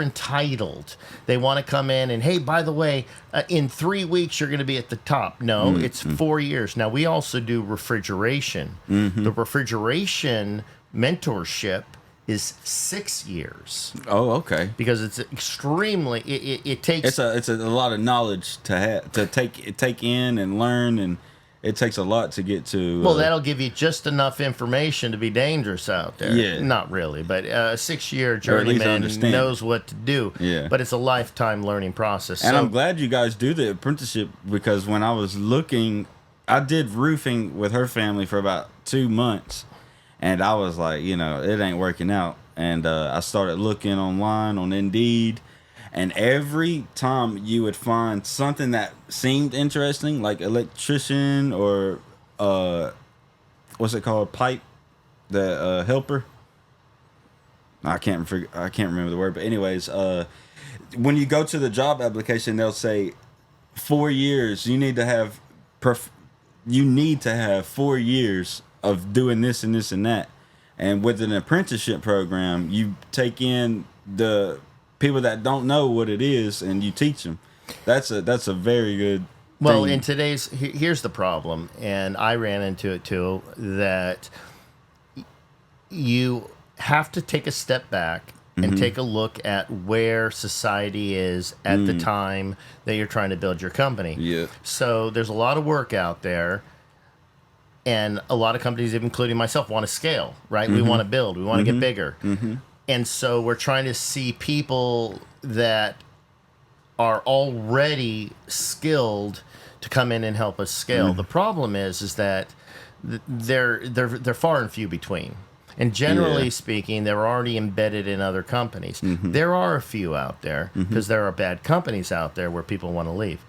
entitled. They want to come in and, hey, by the way, in 3 weeks you're going to be at the top. No, it's 4 years. Now, we also do refrigeration. The refrigeration mentorship is 6 years. Oh, okay. Because it's extremely. It takes. It's a lot of knowledge to take in and learn, and it takes a lot to get to. Well, that'll give you just enough information to be dangerous out there. Yeah. Not really, but a 6-year journeyman knows what to do. Yeah. But it's a lifetime learning process. And I'm glad you guys do the apprenticeship, because when I was looking, I did roofing with her family for about 2 months. And I was like, it ain't working out. And I started looking online on Indeed. And every time you would find something that seemed interesting, like electrician or, what's it called? Pipe, the helper. I can't remember the word. But anyways, when you go to the job application, they'll say 4 years. You need to have 4 years of doing this and this and that. And with an apprenticeship program, you take in the people that don't know what it is and you teach them. That's a very good Well, thing. in today's, here's the problem, and I ran into it too, that you have to take a step back and take a look at where society is at the time that you're trying to build your company. Yeah. So there's a lot of work out there. And a lot of companies, including myself, want to scale, right? We want to build. We want to get bigger. And so we're trying to see people that are already skilled to come in and help us scale. The problem is that they're far and few between. And generally speaking, they're already embedded in other companies. There are a few out there, because there are bad companies out there where people want to leave.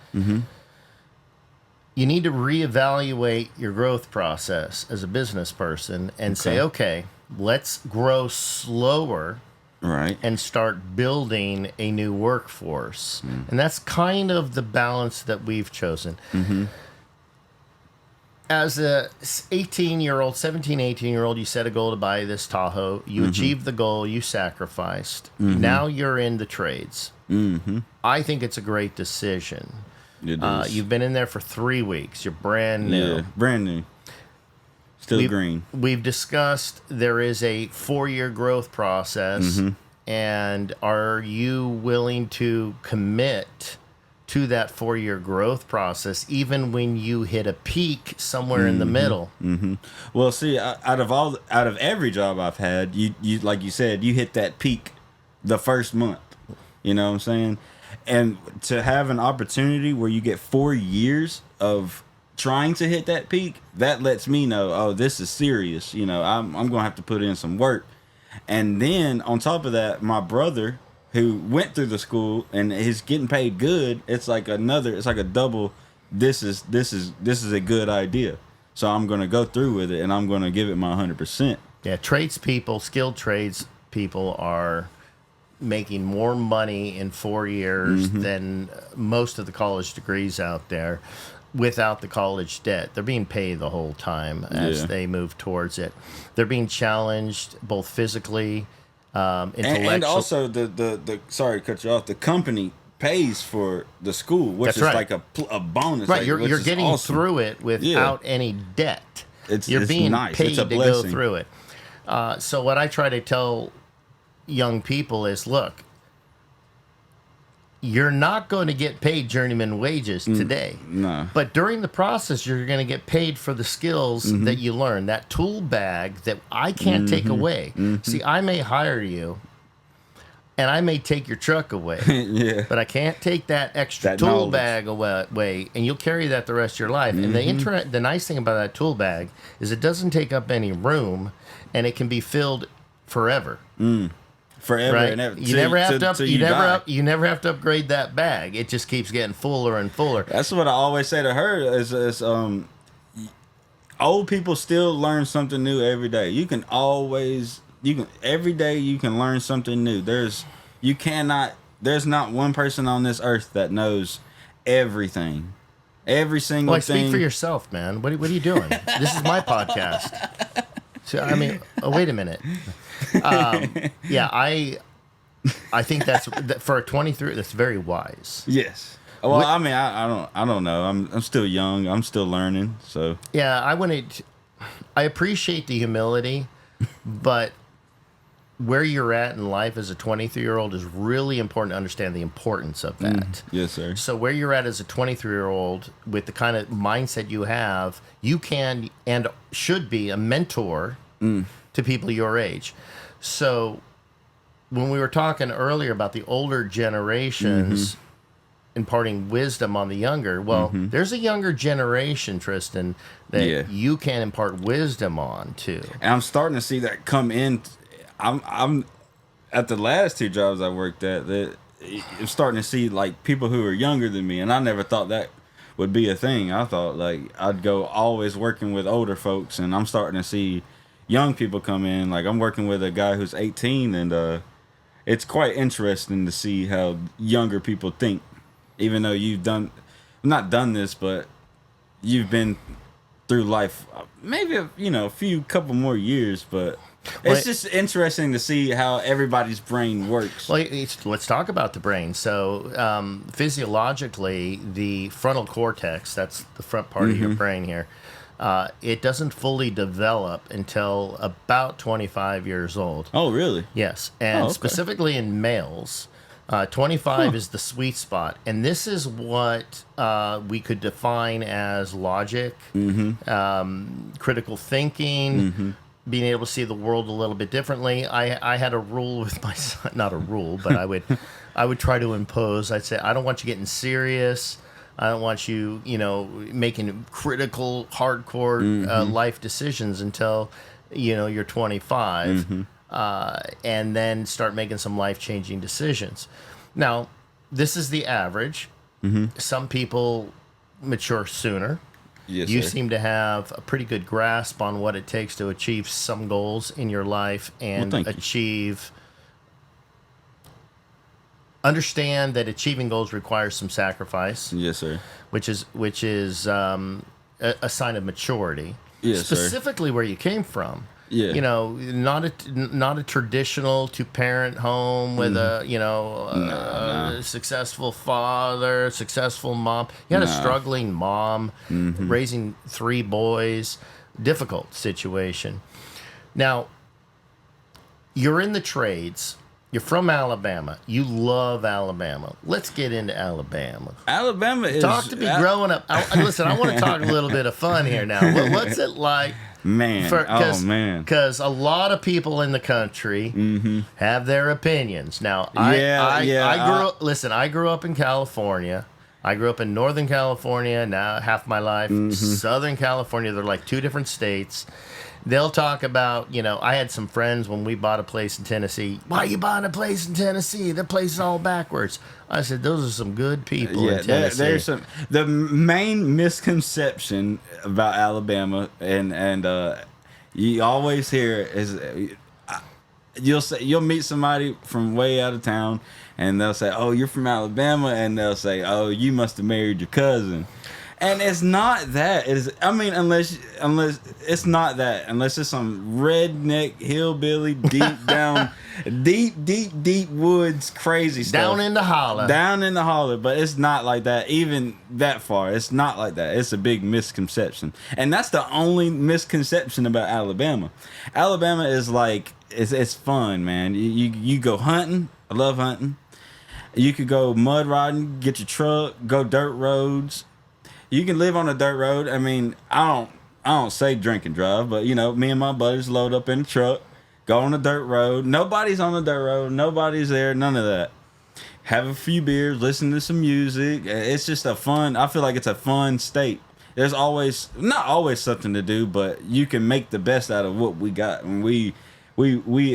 You need to reevaluate your growth process as a business person and say, okay, let's grow slower, Right. and start building a new workforce. And that's kind of the balance that we've chosen. As a 18-year-old, 17, 18-year-old, you set a goal to buy this Tahoe. You achieved the goal. You sacrificed. Now you're in the trades. I think it's a great decision. It is. You've been in there for 3 weeks. You're brand new. Yeah, brand new. Still green. We've discussed there is a 4-year growth process. And are you willing to commit to that 4-year growth process, even when you hit a peak somewhere in the middle? Well, see, out of every job I've had, you like you said, you hit that peak the first month. You know what I'm saying? And to have an opportunity where you get 4 years of trying to hit that peak, that lets me know, oh, this is serious. I'm going to have to put in some work. And then on top of that, my brother, who went through the school and is getting paid good, it's like a double. This is a good idea. So I'm going to go through with it, and I'm going to give it my 100%. Yeah, skilled trades people are making more money in 4 years than most of the college degrees out there without the college debt. They're being paid the whole time as they move towards it. They're being challenged both physically, intellectually. And also the sorry to cut you off, the company pays for the school, which That's is right. like a bonus. Right, like, you're which getting is awesome. through it without any debt. You're It's being nice. paid It's a to go blessing. through it. So what I try to tell young people is, look, you're not going to get paid journeyman wages today. No. But during the process, you're going to get paid for the skills that you learn. That tool bag that I can't take away. See, I may hire you, and I may take your truck away. Yeah. But I can't take that extra That tool knowledge. bag away, and you'll carry that the rest of your life. And the nice thing about that tool bag is it doesn't take up any room, and it can be filled forever. Forever Right? and ever. You never have to. till You never. die. You never have to upgrade that bag. It just keeps getting fuller and fuller. That's what I always say to her is old people still learn something new every day. Every day you can learn something new. There's not one person on this earth that knows everything. Every single Well, thing. speak for yourself, man. What are you doing? This is my podcast. So I mean, wait a minute. Yeah, I think that's for a 23. That's very wise. Yes. Well, I mean, I don't know. I'm still young. I'm still learning. So Yeah, I appreciate the humility, but where you're at in life as a 23-year-old is really important to understand the importance of that. yes, sir. So where you're at as a 23-year-old with the kind of mindset you have, you can and should be a mentor to people your age. So when we were talking earlier about the older generations imparting wisdom on the younger, well, there's a younger generation, Tristan, that you can impart wisdom on too. And I'm starting to see that come in. I'm at the last two jobs I worked at. That I'm starting to see like people who are younger than me, and I never thought that would be a thing. I thought like I'd go always working with older folks, and I'm starting to see young people come in. Like I'm working with a guy who's 18, and it's quite interesting to see how younger people think. Even though you've not done this, but you've been through life, maybe a few couple more years, but. It's just interesting to see how everybody's brain works. Well, let's talk about the brain. So, physiologically, the frontal cortex, that's the front part of your brain here, it doesn't fully develop until about 25 years old. Oh, really? Yes. And okay. specifically in males, 25 is the sweet spot. And this is what we could define as logic, critical thinking, being able to see the world a little bit differently. I had a rule with my son, not a rule, but I would try to impose. I'd say, I don't want you getting serious. I don't want you, making critical, hardcore life decisions until, you're 25, and then start making some life-changing decisions. Now, this is the average. Some people mature sooner. Yes, You sir. seem to have a pretty good grasp on what it takes to achieve some goals in your life and Well, thank you. Understand that achieving goals requires some sacrifice, Yes, sir. which is a sign of maturity. Yes, sir. Specifically where you came from. Yeah. Not a traditional two-parent home with a successful father, successful mom. You had a struggling mom, raising 3 boys, difficult situation. Now, you're in the trades. You're from Alabama. You love Alabama. Let's get into Alabama. Alabama is Talk to me growing up. Listen, I want to talk a little bit of fun here now. What's it like? Man, man. Because a lot of people in the country have their opinions. Now, I grew up in California. I grew up in Northern California, now half my life. Southern California, they're like 2 different states. They'll talk about, I had some friends when we bought a place in Tennessee. Why are you buying a place in Tennessee? That place is all backwards. I said, those are some good people in Tennessee. The main misconception about Alabama, and you always hear is you'll meet somebody from way out of town, and they'll say, "Oh, you're from Alabama," and they'll say, "Oh, you must have married your cousin." And it's not that. I mean, unless it's not that. Unless it's some redneck hillbilly deep down, deep woods crazy stuff. Down in the holler. Down in the holler. But it's not like that. Even that far, it's not like that. It's a big misconception, and that's the only misconception about Alabama. Alabama is like it's fun, man. You go hunting. I love hunting. You could go mud riding, get your truck, go dirt roads. You can live on a dirt road. I mean, I don't say drink and drive, but you know, me and my buddies load up in the truck, go on a dirt road. Nobody's on the dirt road. Nobody's there. None of that. Have a few beers, listen to some music. It's just a fun. I feel like it's a fun state. There's always not always something to do, but you can make the best out of what we got, and we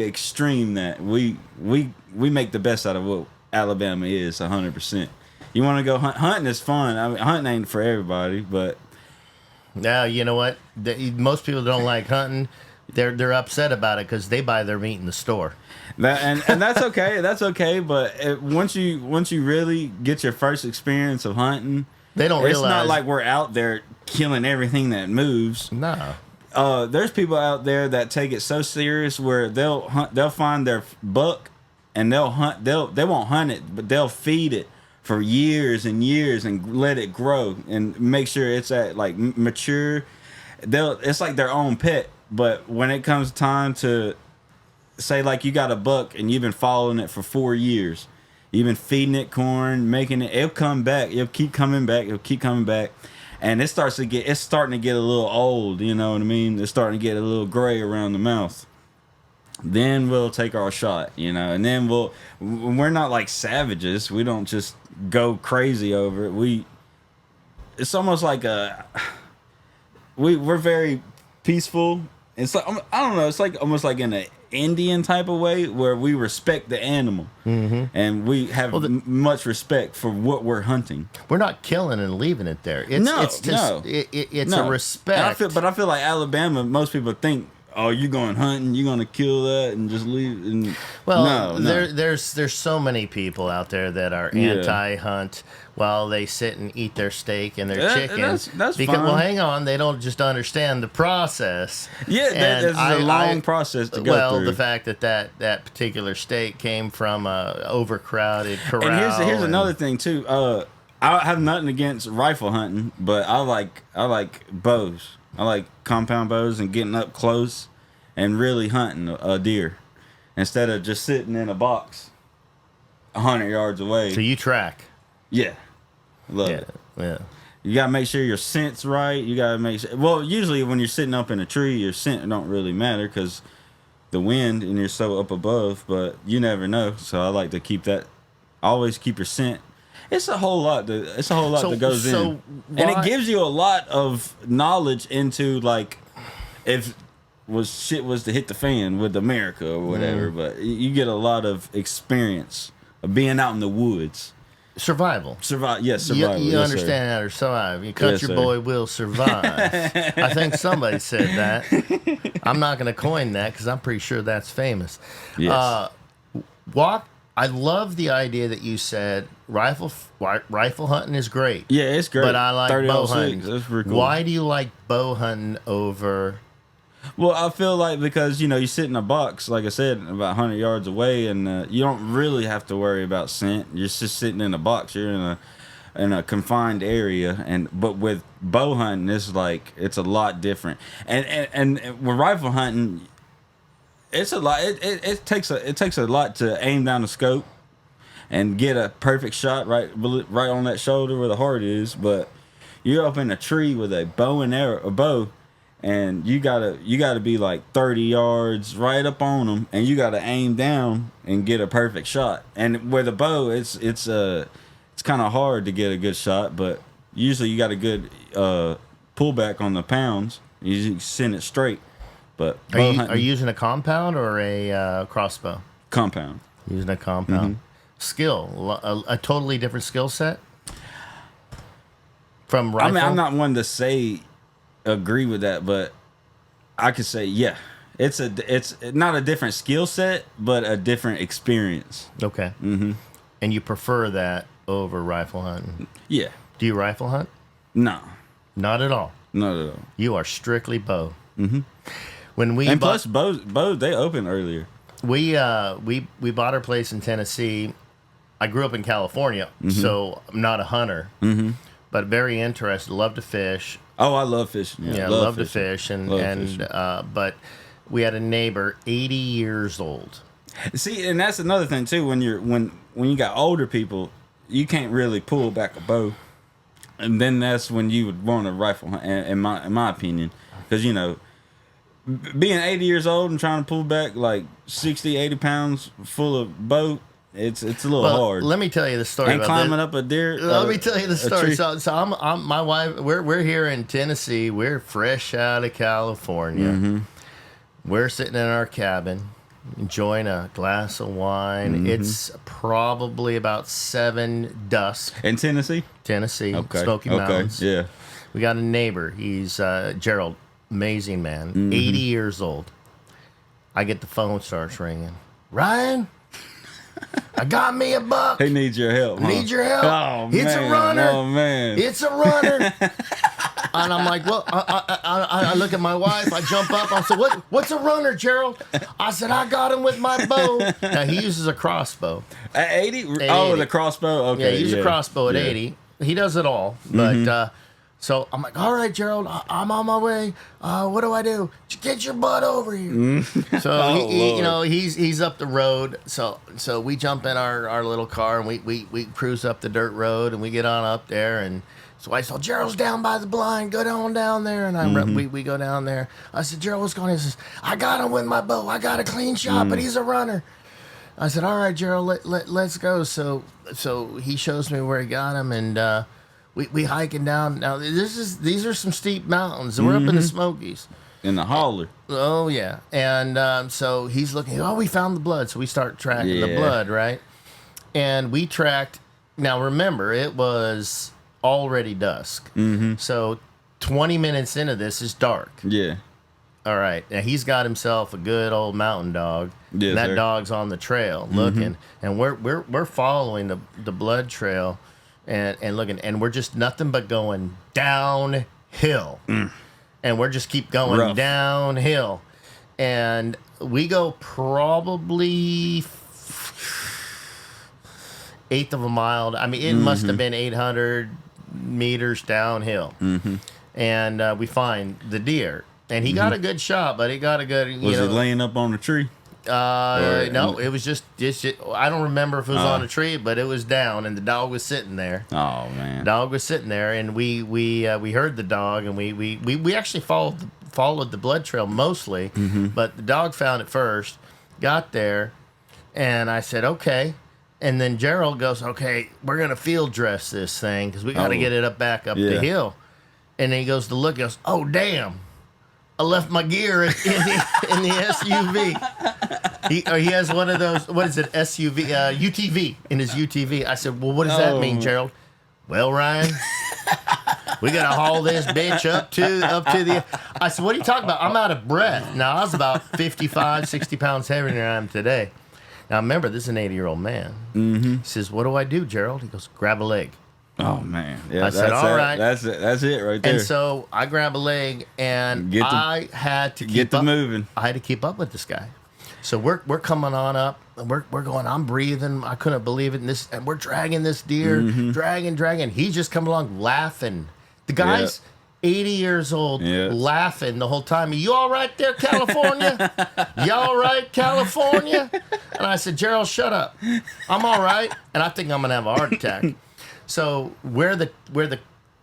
extreme that. We make the best out of what Alabama is 100%. You want to go hunting is fun. I mean, hunting ain't for everybody, but now you know what? Most people don't like hunting. They're upset about it because they buy their meat in the store. And that's okay. That's okay. But once you really get your first experience of hunting, they don't realize it's not like we're out there killing everything that moves. No. There's people out there that take it so serious where they'll find their buck and they won't hunt it, but they'll feed it for years and years and let it grow and make sure it's at like mature. It's like their own pet. But when it comes time to say like you got a buck and you've been following it for 4 years, you've been feeding it corn, making it'll come back, it'll keep coming back, and it's starting to get a little old, you know what I mean? It's starting to get a little gray around the mouth. Then we'll take our shot, you know, and then we're not like savages. We don't just go crazy over it. It's almost like we're very peaceful. It's like, I don't know, it's like almost like in an Indian type of way where we respect the animal, and we have much respect for what we're hunting. We're not killing and leaving it there. It's a respect. But I feel like Alabama, most people think, oh, you're going hunting, you're going to kill that and just leave. And there's so many people out there that are anti-hunt while they sit and eat their steak and their chicken. That's because, fine. Well, hang on, they don't just understand the process. Yeah, there's a long process to go through. Well, the fact that particular steak came from a overcrowded corral. And here's another thing too. I have nothing against rifle hunting, but I like bows. I like compound bows and getting up close and really hunting a deer instead of just sitting in a box 100 yards away. So you track. Yeah. Love it. Yeah. You got to make sure your scent's right. You got to make sure. Well, usually when you're sitting up in a tree, your scent don't really matter because the wind and you're so up above, but you never know. So I like to keep that. Always keep your scent. It's a whole lot that goes in. And it gives you a lot of knowledge into like if shit was to hit the fan with America or whatever, but you get a lot of experience of being out in the woods. Survival. Yes, survival. You understand how to survive. Your country boy will survive. I think somebody said that. I'm not going to coin that because I'm pretty sure that's famous. Yes. I love the idea that you said rifle hunting is great. Yeah, it's great. But I like bow hunting. That's pretty cool. Why do you like bow hunting over? Well, I feel like because, you know, you sit in a box, like I said, about 100 yards away, and you don't really have to worry about scent. You're just sitting in a box. You're in a confined area, but with bow hunting, it's a lot different. And with rifle hunting, it's a lot. It takes a lot to aim down the scope and get a perfect shot right on that shoulder where the heart is. But you're up in a tree with a bow, and you gotta be like 30 yards right up on them, and you gotta aim down and get a perfect shot. And with a bow, it's kind of hard to get a good shot, but usually you got a good pullback on the pounds. You send it straight. But are you using a compound or a crossbow? Compound. Using a compound. Skill, a totally different skill set from rifle. I mean, I'm not one to say agree with that, but I could say it's not a different skill set, but a different experience. Okay. And you prefer that over rifle hunting? Yeah. Do you rifle hunt? No. Not at all. Not at all. You are strictly bow. Mm-hmm. When we and plus bows they open earlier. We bought our place in Tennessee. I grew up in California, so I'm not a hunter, but very interested. Love to fish. Oh, I love fishing. Yeah, love to fish, but we had a neighbor, 80 years old. See, and that's another thing too. When you got older people, you can't really pull back a bow, and then that's when you would want a rifle hunt, in my opinion, because being 80 years old and trying to pull back like 60, 80 pounds full of bow, it's a little hard. Let me tell you the story. And about climbing this. up a deer. Let me tell you the story. So I'm my wife. We're here in Tennessee. We're fresh out of California. We're sitting in our cabin, enjoying a glass of wine. It's probably about 7 dusk. In Tennessee, okay. Smoky Mountains. Yeah. We got a neighbor. He's Gerald. Amazing man. 80 years old. I get the phone starts ringing. Ryan, I got me a buck. He needs your help. Huh? Need your help. Oh, It's man. a runner. Oh, man. It's a runner. And I'm like, well, I look at my wife. I jump up. I said, what's a runner, Gerald? I said, I got him with my bow. Now, he uses a crossbow. At 80? At Oh, 80. the crossbow? Okay. Yeah, he uses a crossbow at 80. He does it all. But, so I'm like, all right, Gerald, I'm on my way. What do I do? Get your butt over here. So he's up the road. So we jump in our little car and we cruise up the dirt road and we get on up there. And so I said, Gerald's down by the blind. Go down there. And we go down there. I said, Gerald, what's going on? He says, I got him with my bow. I got a clean shot, but he's a runner. I said, all right, Gerald, let's go. So he shows me where he got him and. We hiking down. Now these are some steep mountains. We're up in the Smokies. In the holler. Oh yeah, and so he's looking. Oh, we found the blood. So we start tracking the blood, right? And we tracked. Now remember, it was already dusk. So 20 minutes into this is dark. Yeah. All right. Now he's got himself a good old mountain dog. Yes, and that sir. dog's on the trail looking, and we're following the blood trail. And looking, and we're just nothing but going downhill. And we're just keep going downhill. And we go probably 1/8 of a mile. I mean, it must have been 800 meters downhill. And we find the deer. And he got a good shot, but he got a good, Was he laying up on a tree? No, it was just I don't remember if it was on a tree, but it was down, and the dog was sitting there. Oh man, dog was sitting there, and we heard the dog, and we actually followed the blood trail mostly, but the dog found it first, got there, and I said okay, and then Gerald goes, okay, we're gonna field dress this thing because we got to get it up the hill, and then he goes to look, he goes, oh damn. I left my gear in the SUV. He has one of those, what is it, SUV, UTV, in his UTV. I said, well, what does that mean, Gerald? Well, Ryan, we got to haul this bitch up to the... I said, what are you talking about? I'm out of breath. Now, I was about 55, 60 pounds heavier than I am today. Now, remember, this is an 80-year-old man. He says, what do I do, Gerald? He goes, grab a leg. Oh man! Yeah, I said, "All right, that's it. That's it right there." And so I grab a leg, and I had to keep moving. I had to keep up with this guy. So we're coming on up, and we're going. I'm breathing. I couldn't believe it. And we're dragging this deer, dragging. He's just coming along laughing. The guy's 80 years old, laughing the whole time. You all right there, California? You all right, California? And I said, Gerald, shut up. I'm all right. And I think I'm gonna have a heart attack. So where the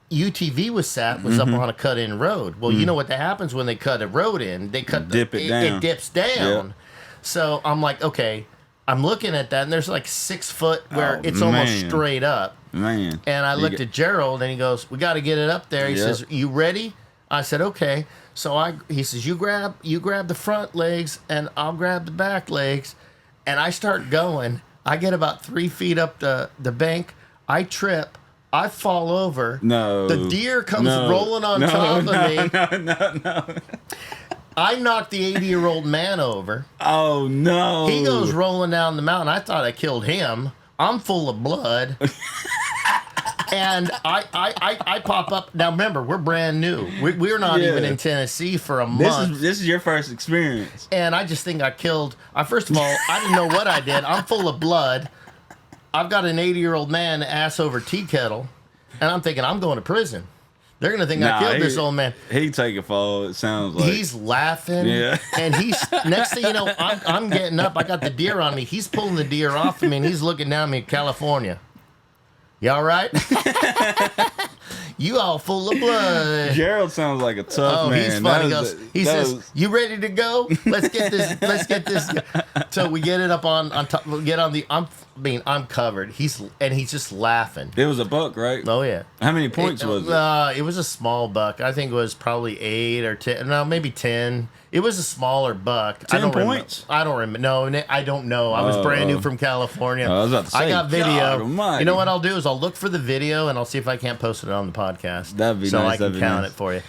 UTV was sat was up on a cut-in road. Well, you know what happens when they cut a road in? They cut it down. It dips down. Yep. So I'm like, okay. I'm looking at that, and there's like 6 foot where it's almost straight up. Man. And I looked at Gerald, and he goes, "We got to get it up there." He says, "You ready?" I said, "Okay." So he says, "You grab the front legs, and I'll grab the back legs," and I start going. I get about 3 feet up the bank. I trip. I fall over. No. The deer comes rolling on top of me. No. I knocked the 80-year-old man over. Oh, no. He goes rolling down the mountain. I thought I killed him. I'm full of blood. And I pop up. Now remember, we're brand new. We're not even in Tennessee for a month. This is your first experience. And I just think I killed. First of all, I didn't know what I did. I'm full of blood. I've got an 80-year-old man ass over tea kettle, and I'm thinking I'm going to prison. They're gonna think I killed this old man. He take a fall. It sounds like he's laughing. Yeah. And he's next thing you know, I'm getting up. I got the deer on me. He's pulling the deer off of me, and he's looking down at me. California. You all right? You all full of blood. Gerald sounds like a tough man. He's funny. He says, "You ready to go? Let's get this. Let's get this." So we get it up on top. We get on the. I'm covered. He's just laughing. It was a buck, right? Oh yeah. How many points was it? It was a small buck. I think it was probably 8 or 10. No, maybe 10. It was a smaller buck. 10 points? I don't remember. No, I don't know. I was brand new from California. I was about to say, I got video. God almighty. You know what I'll do is I'll look for the video and I'll see if I can't post it on the podcast. That'd be so nice. I can count it for you.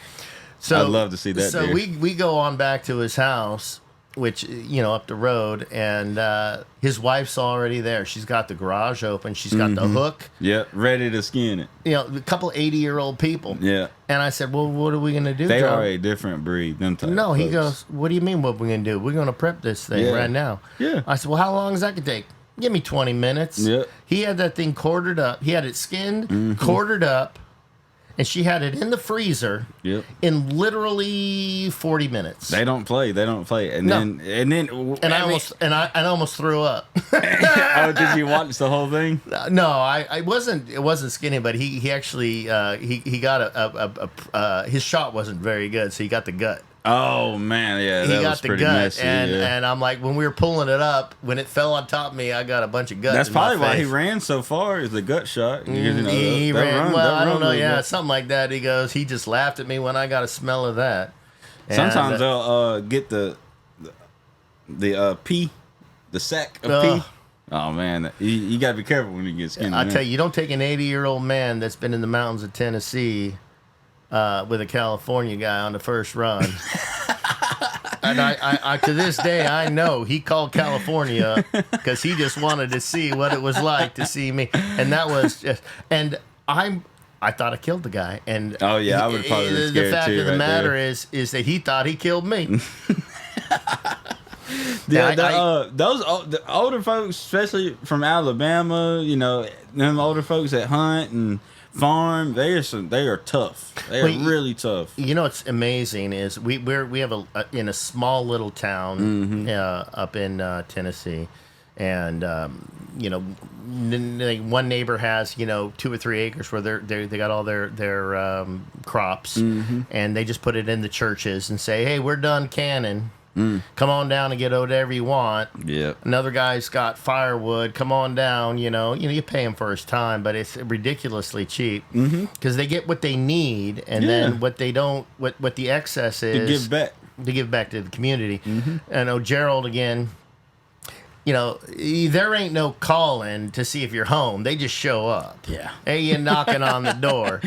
So I'd love to see that. So we go on back to his house, which, up the road, and his wife's already there. She's got the garage open. She's got the hook. Yeah, ready to skin it. A couple 80-year-old people. Yeah. And I said, well, what are we going to do, They John? are a different breed, them type No, he folks. goes, what do you mean what we're going to do? We're going to prep this thing right now. Yeah. I said, well, how long is that going to take? Give me 20 minutes. Yeah. He had that thing quartered up. He had it skinned, quartered up, and she had it in the freezer in literally 40 minutes. They don't play. And I almost threw up. Oh, did you watch the whole thing? No, it wasn't skinny, but he actually he got his shot wasn't very good, so he got the gut. Oh man, yeah, He that got was the pretty gut, messy. and I'm like, when we were pulling it up, when it fell on top of me, I got a bunch of gut. That's in my probably why he face. ran so far. Is the gut shot? He ran. Well, I don't know. Yeah, something like that. He goes. He just laughed at me when I got a smell of that. And, sometimes they'll get the pea, the sack of pea. Oh man, you gotta be careful when you get skinned. I tell you, you don't take an 80-year-old man that's been in the mountains of Tennessee with a California guy on the first run. And I to this day, I know he called California because he just wanted to see what it was like to see me. And that was just, and I thought I killed the guy. And oh yeah, I would probably been scared. The fact too, of the right matter there. is that he thought he killed me. The older folks, especially from Alabama, them older folks that hunt and farm, they are tough. They are really tough. What's amazing is we have in a small little town up in Tennessee, and one neighbor has 2 or 3 acres where they got all their crops, and they just put it in the churches and say, hey, we're done canning. Come on down and get whatever you want. Yeah. Another guy's got firewood. Come on down. You pay him for his time, but it's ridiculously cheap because they get what they need, and then what they don't, what the excess is, to give back to the community. I know Gerald again. There ain't no calling to see if you're home. They just show up. Yeah. Hey, you're knocking on the door.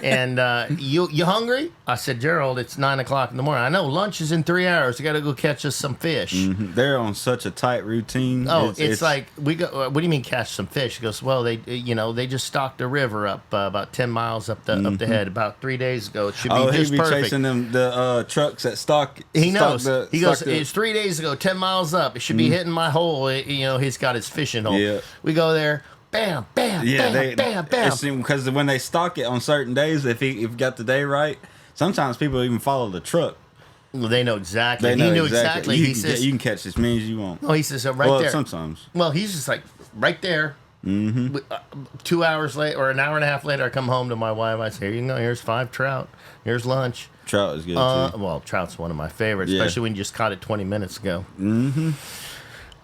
And you hungry? I said, Gerald, it's 9 o'clock in the morning. I know lunch is in 3 hours. We got to go catch us some fish. They're on such a tight routine. Oh, it's like we go. What do you mean catch some fish? He goes, well, they just stocked the river up about 10 miles up the head about 3 days ago. It should be just perfect. Chasing them the trucks that stock. He knows. He goes, it's 3 days ago, 10 miles up. It should be hitting my hole. He's got his fishing hole. Yeah. We go there. Bam, bam, bam, bam. Because when they stock it on certain days, if you got the day right, sometimes people even follow the truck. Well, they know exactly. He knew exactly. He says you can catch as many as you want. No, he says there. Sometimes. Well, he's just like right there. 2 hours later, or an hour and a half later, I come home to my wife. I say, here you go. Here's 5 trout. Here's lunch. Trout is good too. Well, trout's one of my favorites, especially when you just caught it 20 minutes ago.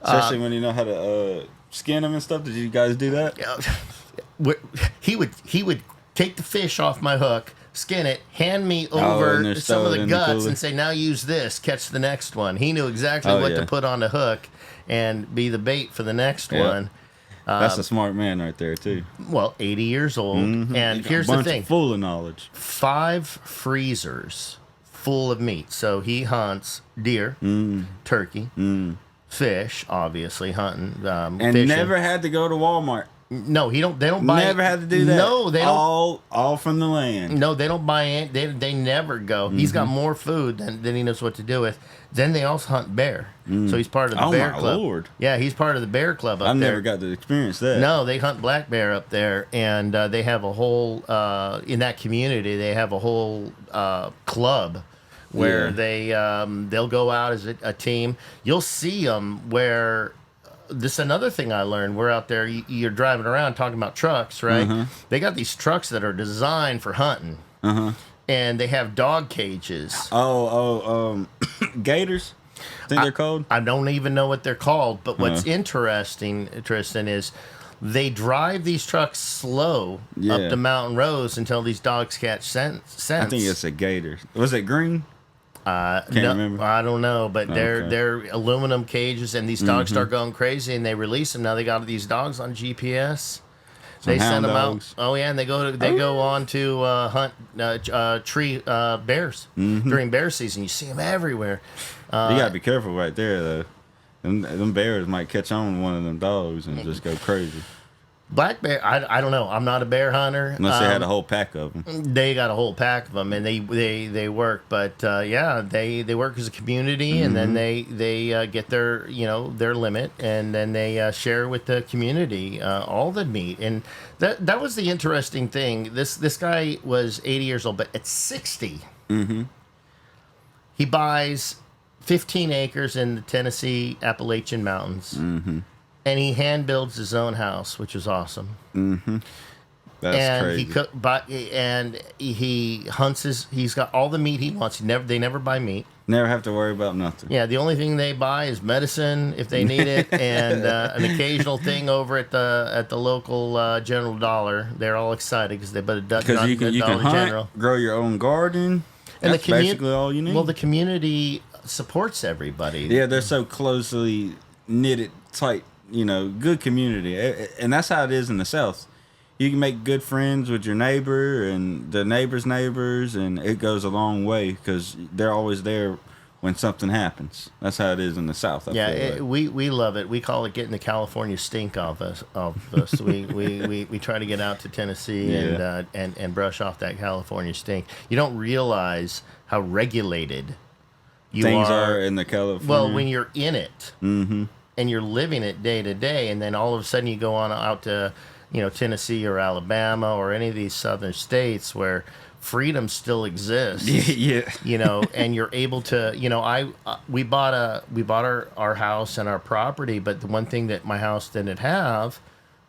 Especially when you know how to skin them and stuff. Did you guys do that? He would take the fish off my hook, skin it, hand me over some of the guts, and say, now use this, catch the next one. He knew exactly what to put on the hook and be the bait for the next one. That's a smart man right there, too. Well, 80 years old. And here's the thing. Full of knowledge. 5 freezers full of meat. So he hunts deer, turkey, fish, obviously, hunting, and fishing. never had to go to Walmart. No, he don't. They don't buy. Never had to do that. No, they don't. All from the land. No, they don't buy it. They never go. He's got more food than he knows what to do with. Then they also hunt bear. So he's part of the bear club. Lord. Yeah, he's part of the bear club up I've there. never got to experience that. No, they hunt black bear up there, and they have a whole in that community. They have a whole club where they'll go out as a team. You'll see them where. This is another thing I learned. We're out there. You're driving around talking about trucks, right? They got these trucks that are designed for hunting, and they have dog cages. Gators. I think they're called. I don't even know what they're called. But what's interesting, Tristan, is they drive these trucks slow up the mountain roads until these dogs catch sense. I think it's a gator. Was it green? Can't remember. I don't know, but they're aluminum cages, and these dogs start going crazy, and they release them. Now they got these dogs on GPS. They send them out. Oh yeah, and they go on to hunt tree bears during bear season. You see them everywhere. You gotta be careful right there, though. Them bears might catch on to one of them dogs and just go crazy. Black bear, I don't know. I'm not a bear hunter. Unless they had a whole pack of them. They got a whole pack of them, and they work. But they work as a community, and then they get their their limit, and then they share with the community all the meat. And that was the interesting thing. This guy was 80 years old, but at 60, he buys 15 acres in the Tennessee Appalachian Mountains. And he hand builds his own house, which is awesome. That's crazy. And he hunts he's got all the meat he wants. They never buy meat. Never have to worry about nothing. Yeah, the only thing they buy is medicine if they need it, and an occasional thing over at the local General Dollar. They're all excited because you can hunt, General. Grow your own garden. And that's basically all you need. Well, the community supports everybody. Yeah, they're so closely knitted tight. Good community. And that's how it is in the South. You can make good friends with your neighbor and the neighbor's neighbors, and it goes a long way because they're always there when something happens. That's how it is in the South. We love it. We call it getting the California stink off us. We try to get out to Tennessee and brush off that California stink. You don't realize how regulated things are in the California. Well, when you're in it. And you're living it day to day, and then all of a sudden you go on out to, Tennessee or Alabama or any of these southern states where freedom still exists. And you're able to, we bought our house and our property, but the one thing that my house didn't have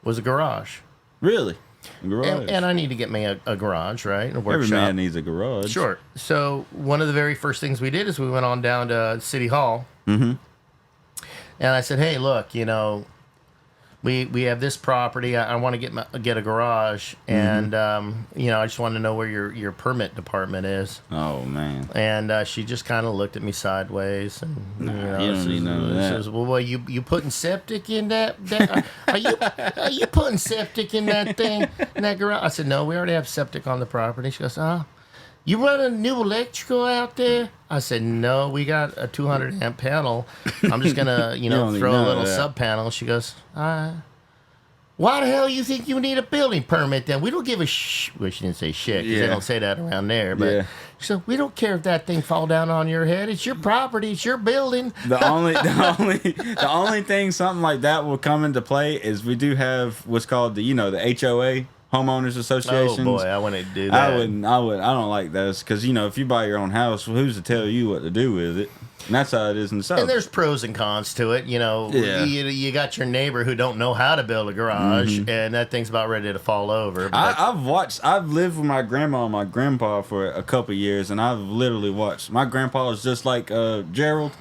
was a garage. Really? A garage. And I need to get me a garage, right? A workshop. Every man needs a garage. Sure. So one of the very first things we did is we went on down to City Hall. And I said, hey, look, we have this property. I want to get a garage, and I just want to know where your permit department is. Oh man! And she just kind of looked at me sideways, and you don't need none of that. Says, well, you putting septic in that? Are you putting septic in that thing in that garage? I said, no, we already have septic on the property. She goes, you running new electrical out there? I said, no, we got a 200 amp panel. I'm just going to, throw a little sub panel. She goes, why the hell you think you need a building permit then? We don't give a Well, she didn't say shit because they don't say that around there. But she said, we don't care if that thing fall down on your head. It's your property. It's your building. The only thing something like that will come into play is we do have what's called the HOA. Homeowners associations. Oh boy, I wouldn't do that. I don't like those because if you buy your own house, well, who's to tell you what to do with it? And that's how it is in the South. And there's pros and cons to it. You got your neighbor who don't know how to build a garage, and that thing's about ready to fall over. I've lived with my grandma and my grandpa for a couple of years, and I've literally watched. My grandpa is just like Gerald,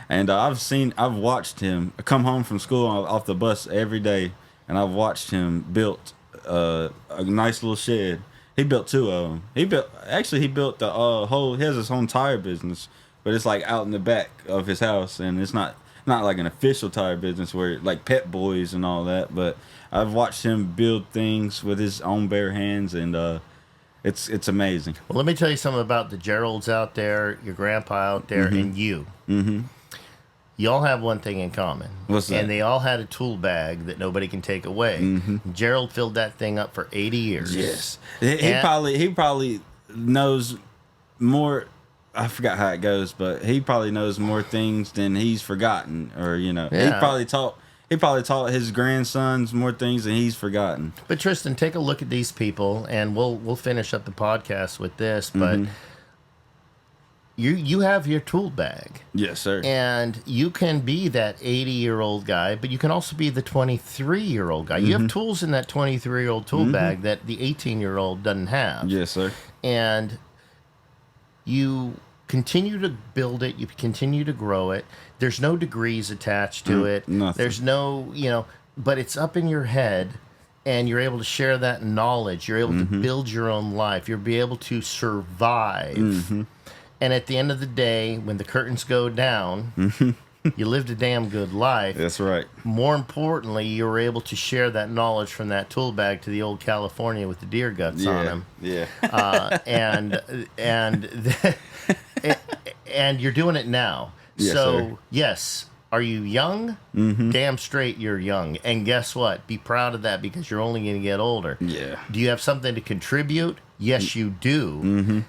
and I've watched him come home from school off the bus every day, and I've watched him build a nice little shed. He built two of them. He built the whole. He has his own tire business, but it's like out in the back of his house, and it's not like an official tire business where like Pet Boys and all that. But I've watched him build things with his own bare hands, and it's amazing. Well, let me tell you something about the Geralds out there, your grandpa out there, and you. you all have one thing in common. What's that? And they all had a tool bag that nobody can take away. Gerald filled that thing up for 80 years. Yes. He probably knows more. I forgot how it goes, but he probably knows more things than he's forgotten, or he probably taught his grandsons more things than he's forgotten. But Tristan, take a look at these people, and we'll finish up the podcast with this. But you have your tool bag. Yes, sir. And you can be that 80-year-old guy, but you can also be the 23-year-old guy. You have tools in that 23-year-old tool bag that the 18-year-old doesn't have. Yes, sir. And you continue to build it. You continue to grow it. There's no degrees attached to it. Nothing. There's no, but it's up in your head, and you're able to share that knowledge. You're able to build your own life. You'll be able to survive. And at the end of the day, when the curtains go down, you lived a damn good life. That's right. More importantly, you were able to share that knowledge from that tool bag to the old California with the deer guts on them. Yeah. And you're doing it now. Yes, so, sir. yes, are you young? Damn straight you're young. And guess what? Be proud of that, because you're only going to get older. Yeah. Do you have something to contribute? Yes, you do.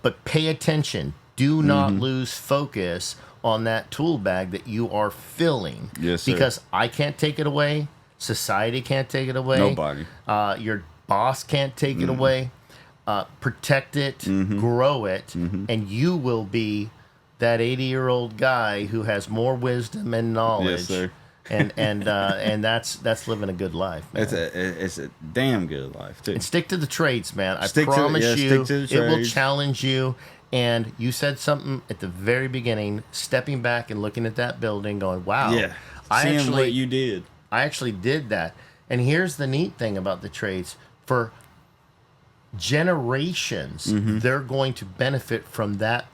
But pay attention. Do not lose focus on that tool bag that you are filling. Yes, sir. Because I can't take it away. Society can't take it away. Nobody. Your boss can't take it away. Protect it, grow it, and you will be that 80-year-old guy who has more wisdom and knowledge. Yes, sir. and that's living a good life, man. It's a damn good life too. And stick to the trades, man. I Stick to promise it, yeah, you, stick to the it will trades. challenge you. And you said something at the very beginning, stepping back and looking at that building, going, "Wow, Seeing what you did." I actually did that." And here's the neat thing about the trades: for generations, they're going to benefit from that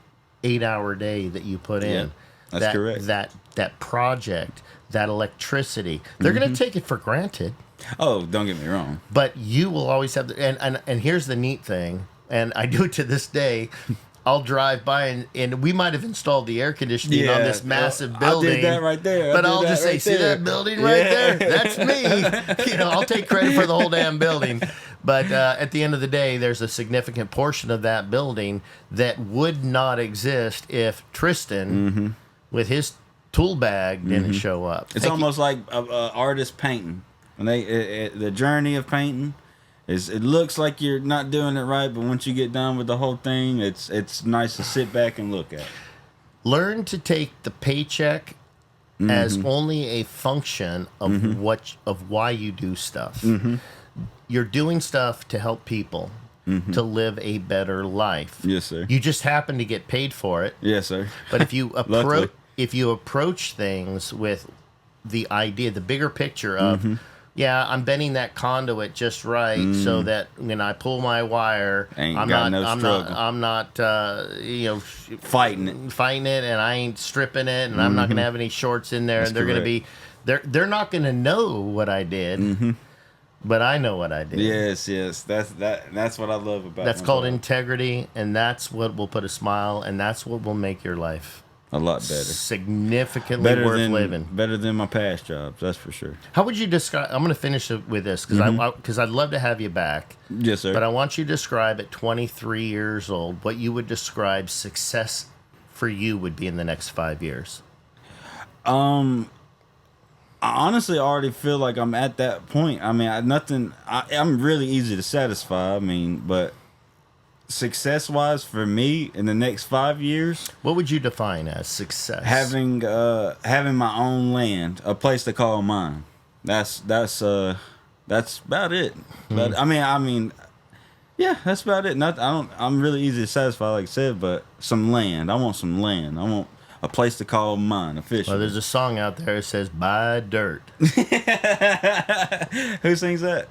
8-hour day that you put in. That's correct. That project, that electricity. They're going to take it for granted. Oh, don't get me wrong. But you will always have and here's the neat thing, and I do it to this day. I'll drive by and we might have installed the air conditioning on this massive building. I did that right there. But I'll just say, see that building right there? That's me. I'll take credit for the whole damn building. But at the end of the day, there's a significant portion of that building that would not exist if Tristan, with his tool bag, didn't show up. It's almost like an artist painting. When the journey of painting. It looks like you're not doing it right, but once you get done with the whole thing, it's nice to sit back and look at. Learn to take the paycheck as only a function of why you do stuff. You're doing stuff to help people to live a better life. Yes, sir. You just happen to get paid for it. Yes, sir. But if you approach things with the idea, the bigger picture of I'm bending that conduit just right so that when I pull my wire, I'm not fighting it, and I ain't stripping it, and I'm not gonna have any shorts in there. That's and they're correct. gonna be, they're not gonna know what I did, but I know what I did. Yes. That's what I love about. That's called integrity, and that's what will put a smile, and that's what will make your life a lot better, significantly worth living. Better than my past jobs, that's for sure. How would you describe? I'm going to finish with this because I'd love to have you back. Yes, sir. But I want you to describe at 23 years old what you would describe success for you would be in the next 5 years. I honestly already feel like I'm at that point. I mean, I'm really easy to satisfy. I mean, but success-wise for me in the next 5 years, what would you define as success? having my own land, a place to call mine. That's about it. But I mean, yeah, that's about it. I'm really easy to satisfy, like I said, but some land. I want some land. I want a place to call mine officially. Well, there's a song out there that says "Buy dirt." Who sings that?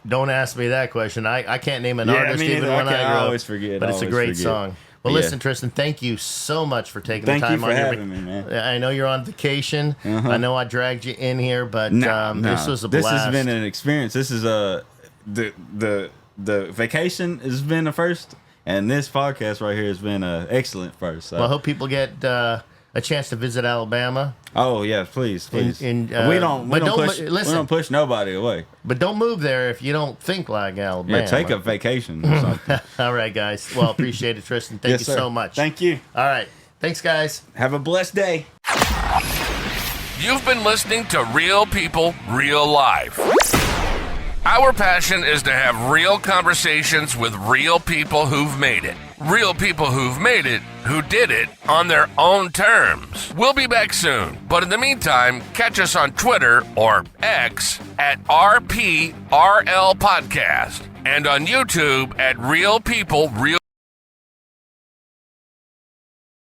Don't ask me that question. I can't name an artist even when I grew up. I always forget. But it's a great song. Well, listen, Tristan, thank you so much for taking the time. Thank you for on having me, man. I know you're on vacation. I know I dragged you in here, but this was a blast. This has been an experience. This is the vacation has been a first. And this podcast right here has been an excellent first. So. Well, I hope people get a chance to visit Alabama. Oh yeah, please. We don't push nobody away. But don't move there if you don't think like Alabama. Yeah, take a vacation or something. All right, guys. Well, appreciate it, Tristan. Thank you so much. Thank you. All right. Thanks, guys. Have a blessed day. You've been listening to Real People, Real Life. Our passion is to have real conversations with real people who've made it. Real people who've made it, who did it on their own terms. We'll be back soon, but in the meantime, catch us on Twitter or X at RPRL Podcast and on YouTube at Real People, Real